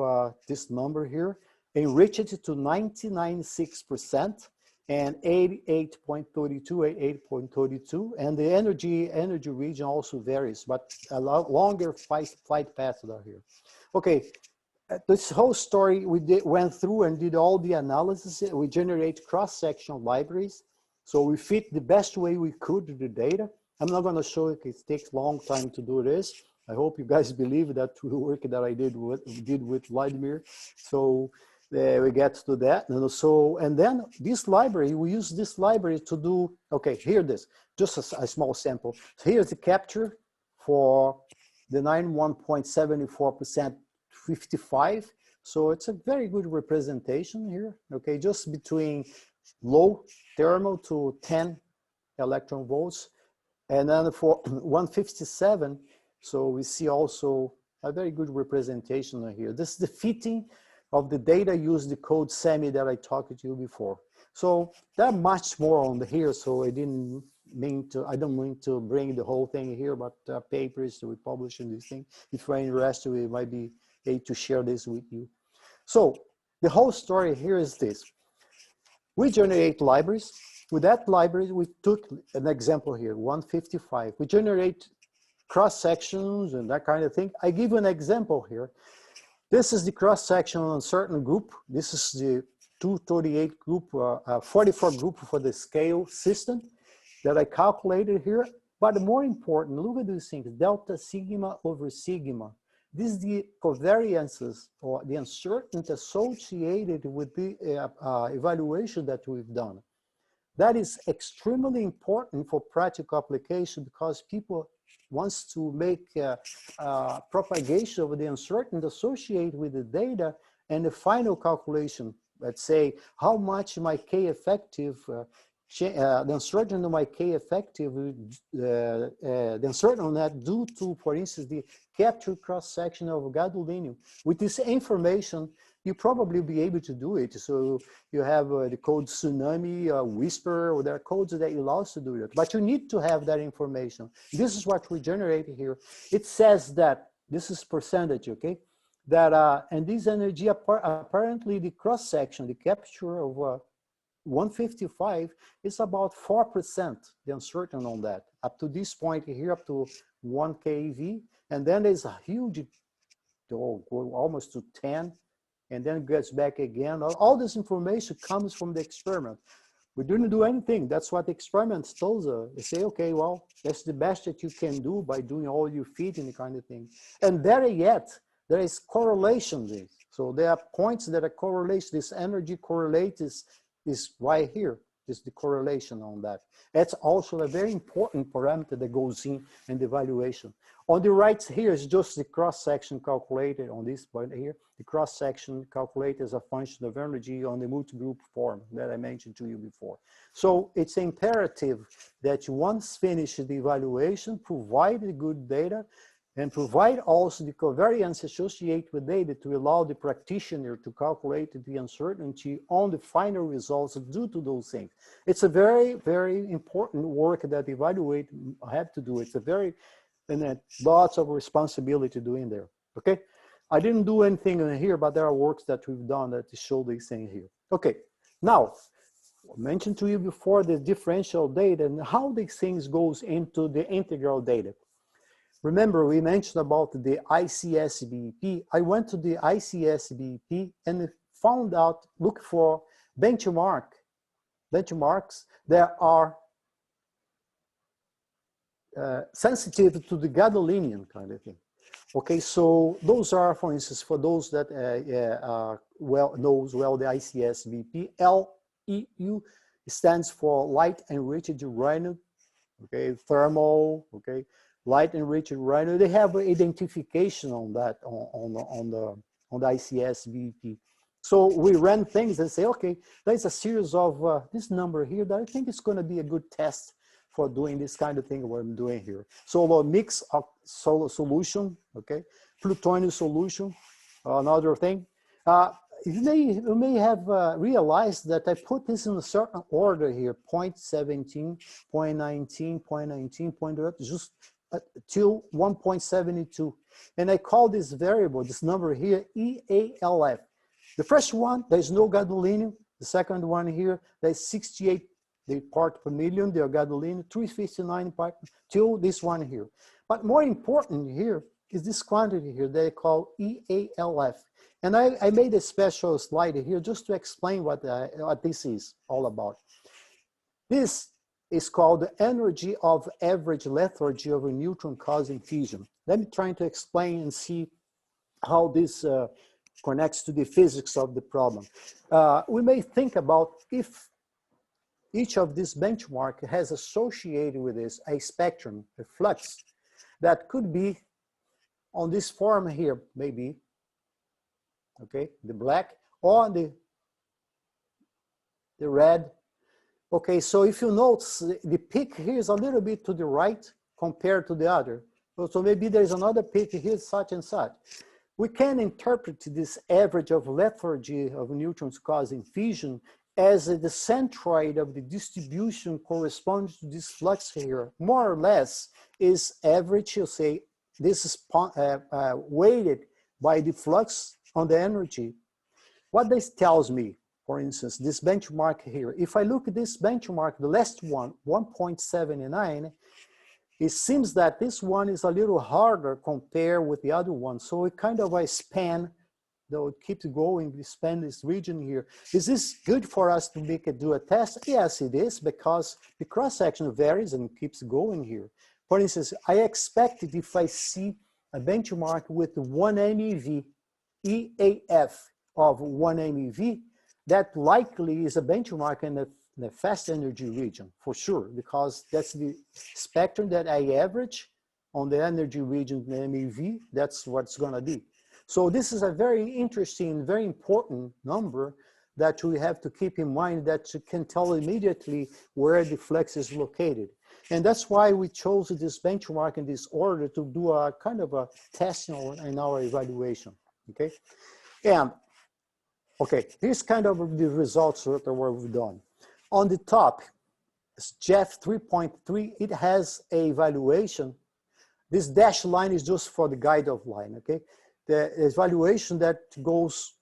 S2: this number here, enriched to 99.6% and 88.32, 88.32. And the energy region also varies, but a lot longer flight paths are here. Okay, this whole story we went through and did all the analysis. We generate cross-sectional libraries. So we fit the best way we could the data. I'm not going to show it. It takes a long time to do this. I hope you guys believe that the work that I did with Vladimir. So we get to that. So, and then this library, we use this library to do, okay, here this, just a small sample. So here's the capture for the 91.74% 55. So it's a very good representation here, okay, just between low thermal to 10 electron volts. And then for 157, so we see also a very good representation here. This is the fitting of the data used the code SEMI that I talked to you before. So there are much more on here, so I don't mean to bring the whole thing here, but papers that we publish in this thing. If you're interested, we might be able to share this with you. So the whole story here is this. We generate libraries. With that library, we took an example here, 155. We generate cross sections and that kind of thing. I give you an example here. This is the cross section on a certain group. This is the 238 group, 44 group for the scale system that I calculated here. But more important, look at these things, delta sigma over sigma. This is the covariances or the uncertainty associated with the evaluation that we've done. That is extremely important for practical application because people wants to make propagation of the uncertainty associated with the data and the final calculation. Let's say how much my K effective, the uncertainty of my K effective, the uncertainty on that due to, for instance, the capture cross section of gadolinium. With this information, you probably be able to do it. So you have the code Tsunami, Whisper, or there are codes that allow us to do that. But you need to have that information. This is what we generated here. It says that, this is percentage, okay? That, and this energy, apparently the cross section, the capture of 155 is about 4%, the uncertain on that. Up to this point here, up to 1 keV. And then there's a huge, almost to 10. And then it gets back again. All this information comes from the experiment. We didn't do anything. That's what the experiments told us. They say, okay, well, that's the best that you can do by doing all your feeding and kind of thing. And better yet, there is correlation there. So there are points that are correlation. This energy correlate is right here. Is the correlation on that. That's also a very important parameter that goes in the evaluation. On the right here is just the cross-section calculated on this point here. The cross-section calculated as a function of energy on the multi-group form that I mentioned to you before. So it's imperative that you once finish the evaluation, provide the good data, and provide also the covariance associated with data to allow the practitioner to calculate the uncertainty on the final results due to those things. It's a very, very important work that evaluate have to do. It's a very, and lots of responsibility doing there, okay? I didn't do anything in here, but there are works that we've done that show these things here. Okay, now, I mentioned to you before the differential data and how these things goes into the integral data. Remember, we mentioned about the ICSBP. I went to the ICSBP and found out, look for benchmarks that are sensitive to the gadolinium kind of thing. Okay, so those are, for instance, for those that knows well the ICSBP, LEU stands for light enriched uranium, okay, thermal, okay. Light enriched uranium, they have identification on that on the ICSBP. So we ran things and say, okay, there's a series of this number here that I think is going to be a good test for doing this kind of thing what I'm doing here. So a mix of solar solution, okay, plutonium solution, another thing. You may have realized that I put this in a certain order here, 0.17, 0.19, 0.19, 0.8, just till 1.72. And I call this variable, this number here, EALF. The first one, there's no gadolinium. The second one here, there's 68 part per million, the gadolinium, 359 part, till this one here. But more important here is this quantity here that I call EALF. And I made a special slide here just to explain what this is all about. This is called the energy of average lethargy of a neutron causing fusion. Let me try to explain and see how this connects to the physics of the problem. We may think about if each of these benchmark has associated with this a spectrum, a flux, that could be on this form here, maybe, okay, the black, or the red. Okay, so if you notice, the peak here is a little bit to the right compared to the other. So maybe there's another peak here, such and such. We can interpret this average of lethargy of neutrons causing fission as the centroid of the distribution corresponds to this flux here. More or less is average, you say, this is weighted by the flux on the energy. What this tells me, for instance, this benchmark here, if I look at this benchmark, the last one, 1.79, it seems that this one is a little harder compared with the other one. So it kind of a span, though it keeps going, we span this region here. Is this good for us to do a test? Yes, it is, because the cross-section varies and keeps going here. For instance, I expect it if I see a benchmark with 1 MeV, EAF of 1 MeV, that likely is a benchmark in the fast energy region, for sure, because that's the spectrum that I average on the energy region, the MeV, that's what's gonna be. So this is a very interesting, very important number that we have to keep in mind, that you can tell immediately where the flux is located. And that's why we chose this benchmark in this order to do a kind of a testing in our evaluation, okay? And, okay, here's kind of the results that we've done. On the top, Jeff 3.3, it has a evaluation. This dashed line is just for the guide-off line, okay? The evaluation that goes,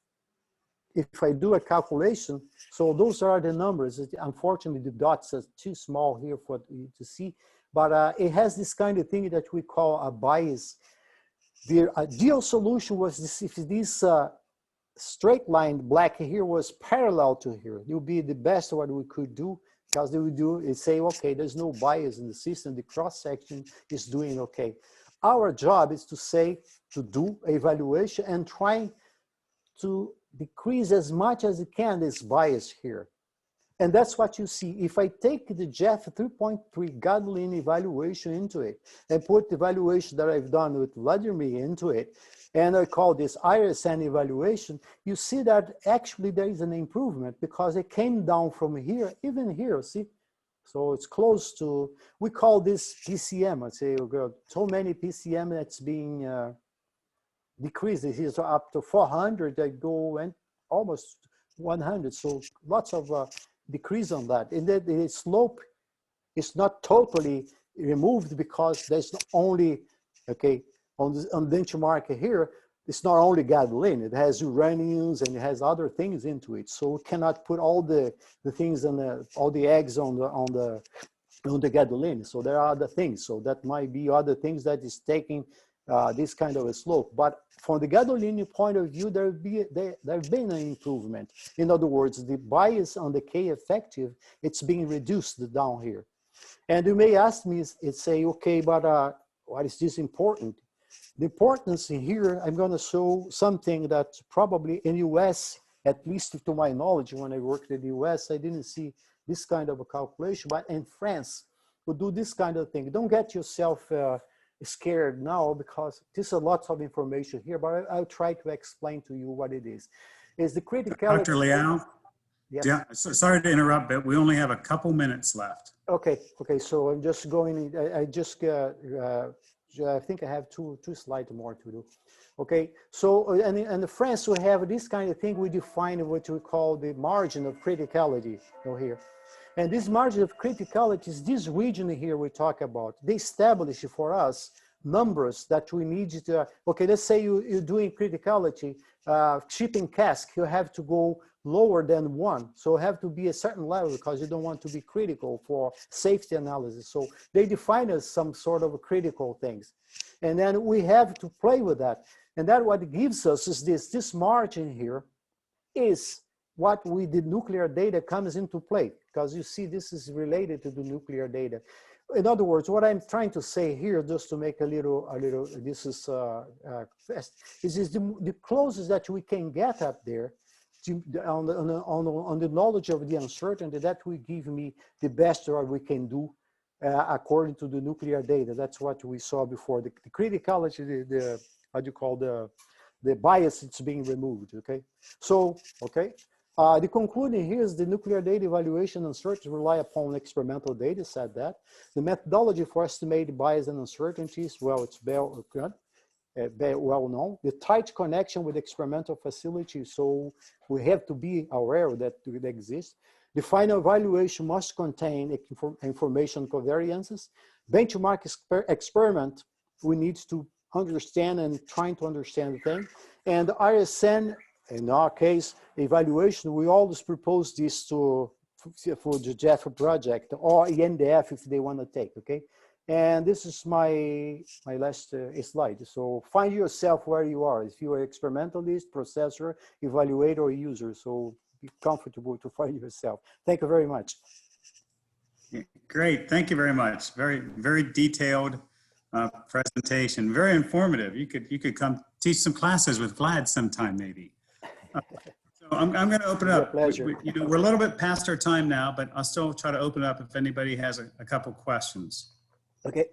S2: if I do a calculation, so those are the numbers. Unfortunately, the dots are too small here for you to see, but it has this kind of thing that we call a bias. The ideal solution was this, if this straight line black here was parallel to here, it would be the best what we could do, because they would do is say, okay, there's no bias in the system, the cross-section is doing okay. Our job is to say, to do evaluation and try to decrease as much as it can this bias here. And that's what you see. If I take the Jeff 3.3 Gadolin evaluation into it and put the evaluation that I've done with Vladimir into it, and I call this IRSN evaluation, you see that actually there is an improvement, because it came down from here, even here, see? So it's close to, we call this PCM. I'd say we've got so many PCM that's being decreased. This is up to 400, they go and almost 100. So lots of decrease on that. And then the slope is not totally removed, because there's not only, okay, on the benchmark here, it's not only gadolin, it has uraniums and it has other things into it. So we cannot put all the things and all the eggs on the gadolin. So there are other things. So that might be other things that is taking this kind of a slope. But from the gadolinium point of view, there's been an improvement. In other words, the bias on the K effective, it's being reduced down here. And you may ask me and say, okay, but why is this important? The importance in here, I'm going to show something that probably in US, at least to my knowledge, when I worked in the US, I didn't see this kind of a calculation, but in France, we do this kind of thing. Don't get yourself scared now, because there's a lot of information here, but I'll try to explain to you what it is. Is the criticality—
S1: Dr. Leal?
S2: Yes.
S1: Yeah, so sorry to interrupt, but we only have a couple minutes left.
S2: Okay, so I'm just going, I think I have two slides more to do. Okay, so and in France we have this kind of thing. We define what we call the margin of criticality here. And this margin of criticality is this region here we talk about. They establish for us numbers that we need to, okay, let's say you're doing criticality, shipping cask, you have to go lower than 1. So it have to be a certain level, because you don't want to be critical for safety analysis. So they define as some sort of critical things. And then we have to play with that. And that what it gives us is this margin here is what the nuclear data comes into play, because you see this is related to the nuclear data. in other words, what I'm trying to say here, just to make a little, this is the closest that we can get up there to, on the knowledge of the uncertainty that will give me the best that we can do according to the nuclear data. That's what we saw before. The criticality, the how do you call the bias, it's being removed, okay? So, okay. The conclusion here is the nuclear data evaluation uncertainty rely upon experimental data, said that. The methodology for estimating bias and uncertainties, well, it's well known. The tight connection with experimental facilities, so we have to be aware that it exists. The final evaluation must contain information covariances. Benchmark experiment, we need to understand and trying to understand the thing. And the IRSN, in our case, evaluation, we always propose this for the Jeff project or ENDF if they want to take, okay? And this is my last slide. So find yourself where you are. If you're an experimentalist, processor, evaluator, or user. So be comfortable to find yourself. Thank you very much.
S1: Great, thank you very much. Very, very detailed presentation. Very informative. You could come teach some classes with Vlad sometime, maybe. So I'm going to open it up. We're a little bit past our time now, but I'll still try to open it up if anybody has a couple questions.
S2: Okay.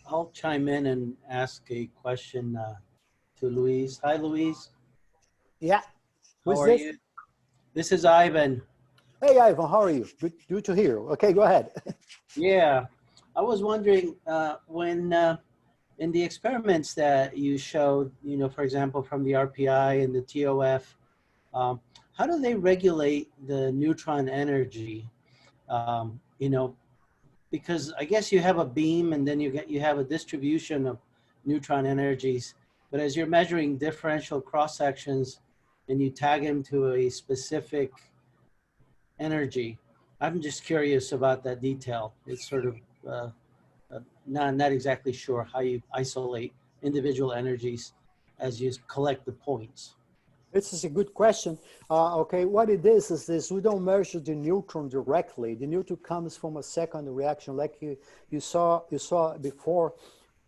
S3: I'll chime in and ask a question to Luis. Hi, Luis.
S2: Yeah.
S3: How are you? This is Ivan.
S2: Hey, Ivan, how are you? Good to hear you. Okay, go ahead.
S3: Yeah, I was wondering when in the experiments that you showed, you know, for example, from the RPI and the TOF, how do they regulate the neutron energy? You know, because I guess you have a beam and then you have a distribution of neutron energies, but as you're measuring differential cross sections and you tag them to a specific energy, I'm just curious about that detail. It's sort of not exactly sure how you isolate individual energies as you collect the points.
S2: This is a good question. Okay, what it is this: we don't measure the neutron directly. The neutron comes from a second reaction, like you saw before.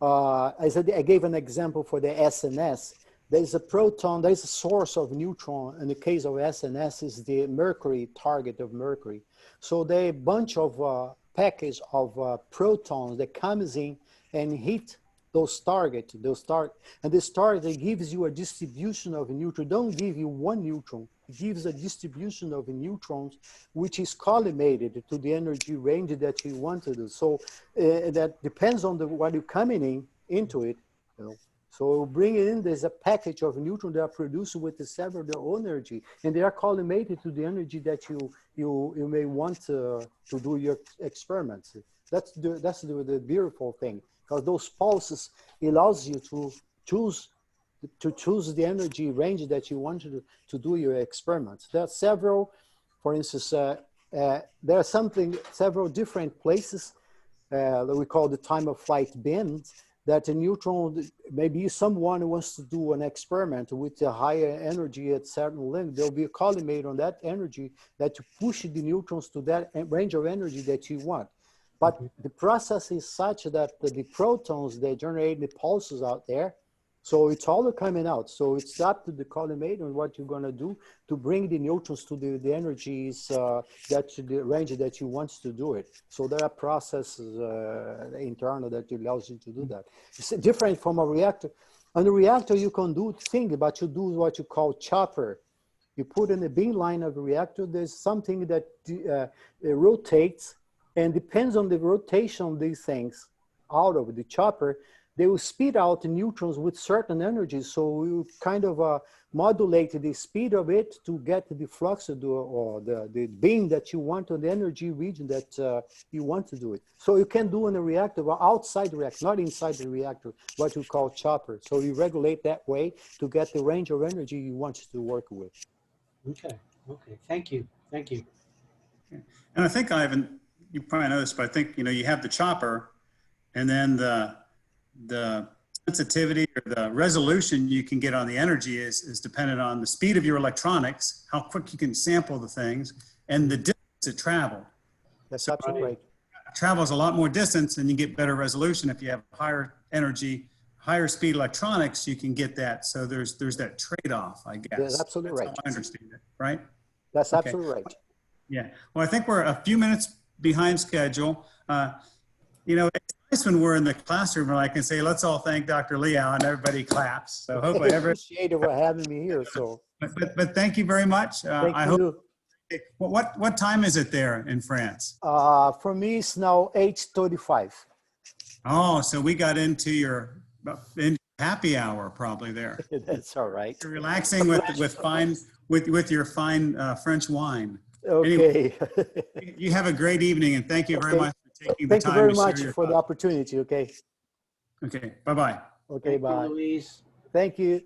S2: I gave an example for the SNS. There is a proton. There is a source of neutron. In the case of SNS, is the mercury target of mercury. So there are a bunch of package of protons that comes in and hit those targets, and this target gives you a distribution of a neutron. Don't give you one neutron. It gives a distribution of neutrons, which is collimated to the energy range that you want to do. So that depends on what you're coming into it. You know. So bring it in. There's a package of neutrons that are produced with the several energy, and they are collimated to the energy that you may want to do your experiments. That's the beautiful thing. Because those pulses allows you to choose the energy range that you want to do your experiments. There are several, for instance, there are several different places that we call the time of flight bins, that a neutron, maybe someone wants to do an experiment with a higher energy at certain length, there'll be a collimator on that energy that to push the neutrons to that range of energy that you want. But the process is such that the protons, they generate the pulses out there. So it's all coming out. So it's up to the collimator and what you're going to do to bring the neutrons to the energies, the range that you want to do it. So there are processes internal that allows you to do that. It's different from a reactor. On a reactor, you can do things, but you do what you call chopper. You put in the beam line of a reactor, there's something that rotates, and depends on the rotation of these things out of the chopper, they will speed out the neutrons with certain energies. So you kind of modulate the speed of it to get the flux or the beam that you want on the energy region that you want to do it. So you can do in a reactor, but outside the reactor, not inside the reactor, what we call chopper. So you regulate that way to get the range of energy you want to work with.
S3: Okay, thank you.
S1: And I think, Ivan, you probably know this, but I think, you know, you have the chopper And then the sensitivity or the resolution you can get on the energy is dependent on the speed of your electronics, how quick you can sample the things, and the distance it traveled.
S2: That's absolutely right.
S1: Travels a lot more distance and you get better resolution. If you have higher energy, higher speed electronics, you can get that. So there's that trade-off, I guess.
S2: That's absolutely right.
S1: How I understand it, right?
S2: That's
S1: Okay.
S2: absolutely right.
S1: Yeah. Well, I think we're a few minutes behind schedule. You know, it's nice when we're in the classroom and I can say, let's all thank Dr. Leal, and everybody claps. So hopefully
S2: Appreciate it for having me here. So
S1: but thank you very much.
S2: thank
S1: I
S2: you.
S1: hope. What time is it there in France?
S2: For me, it's now 8:35.
S1: Oh, so we got into your happy hour probably there.
S2: That's all right.
S1: You're relaxing with your fine French wine.
S2: Okay.
S1: Anyway, you have a great evening, and thank you very
S2: Okay.
S1: much for taking the
S2: Thank you
S1: time
S2: very
S1: to share
S2: much
S1: your
S2: for the
S1: thoughts.
S2: opportunity. Okay.
S1: Okay, bye-bye.
S2: Okay.
S3: Thank you,
S2: Bye.
S3: Luis.
S2: Thank you.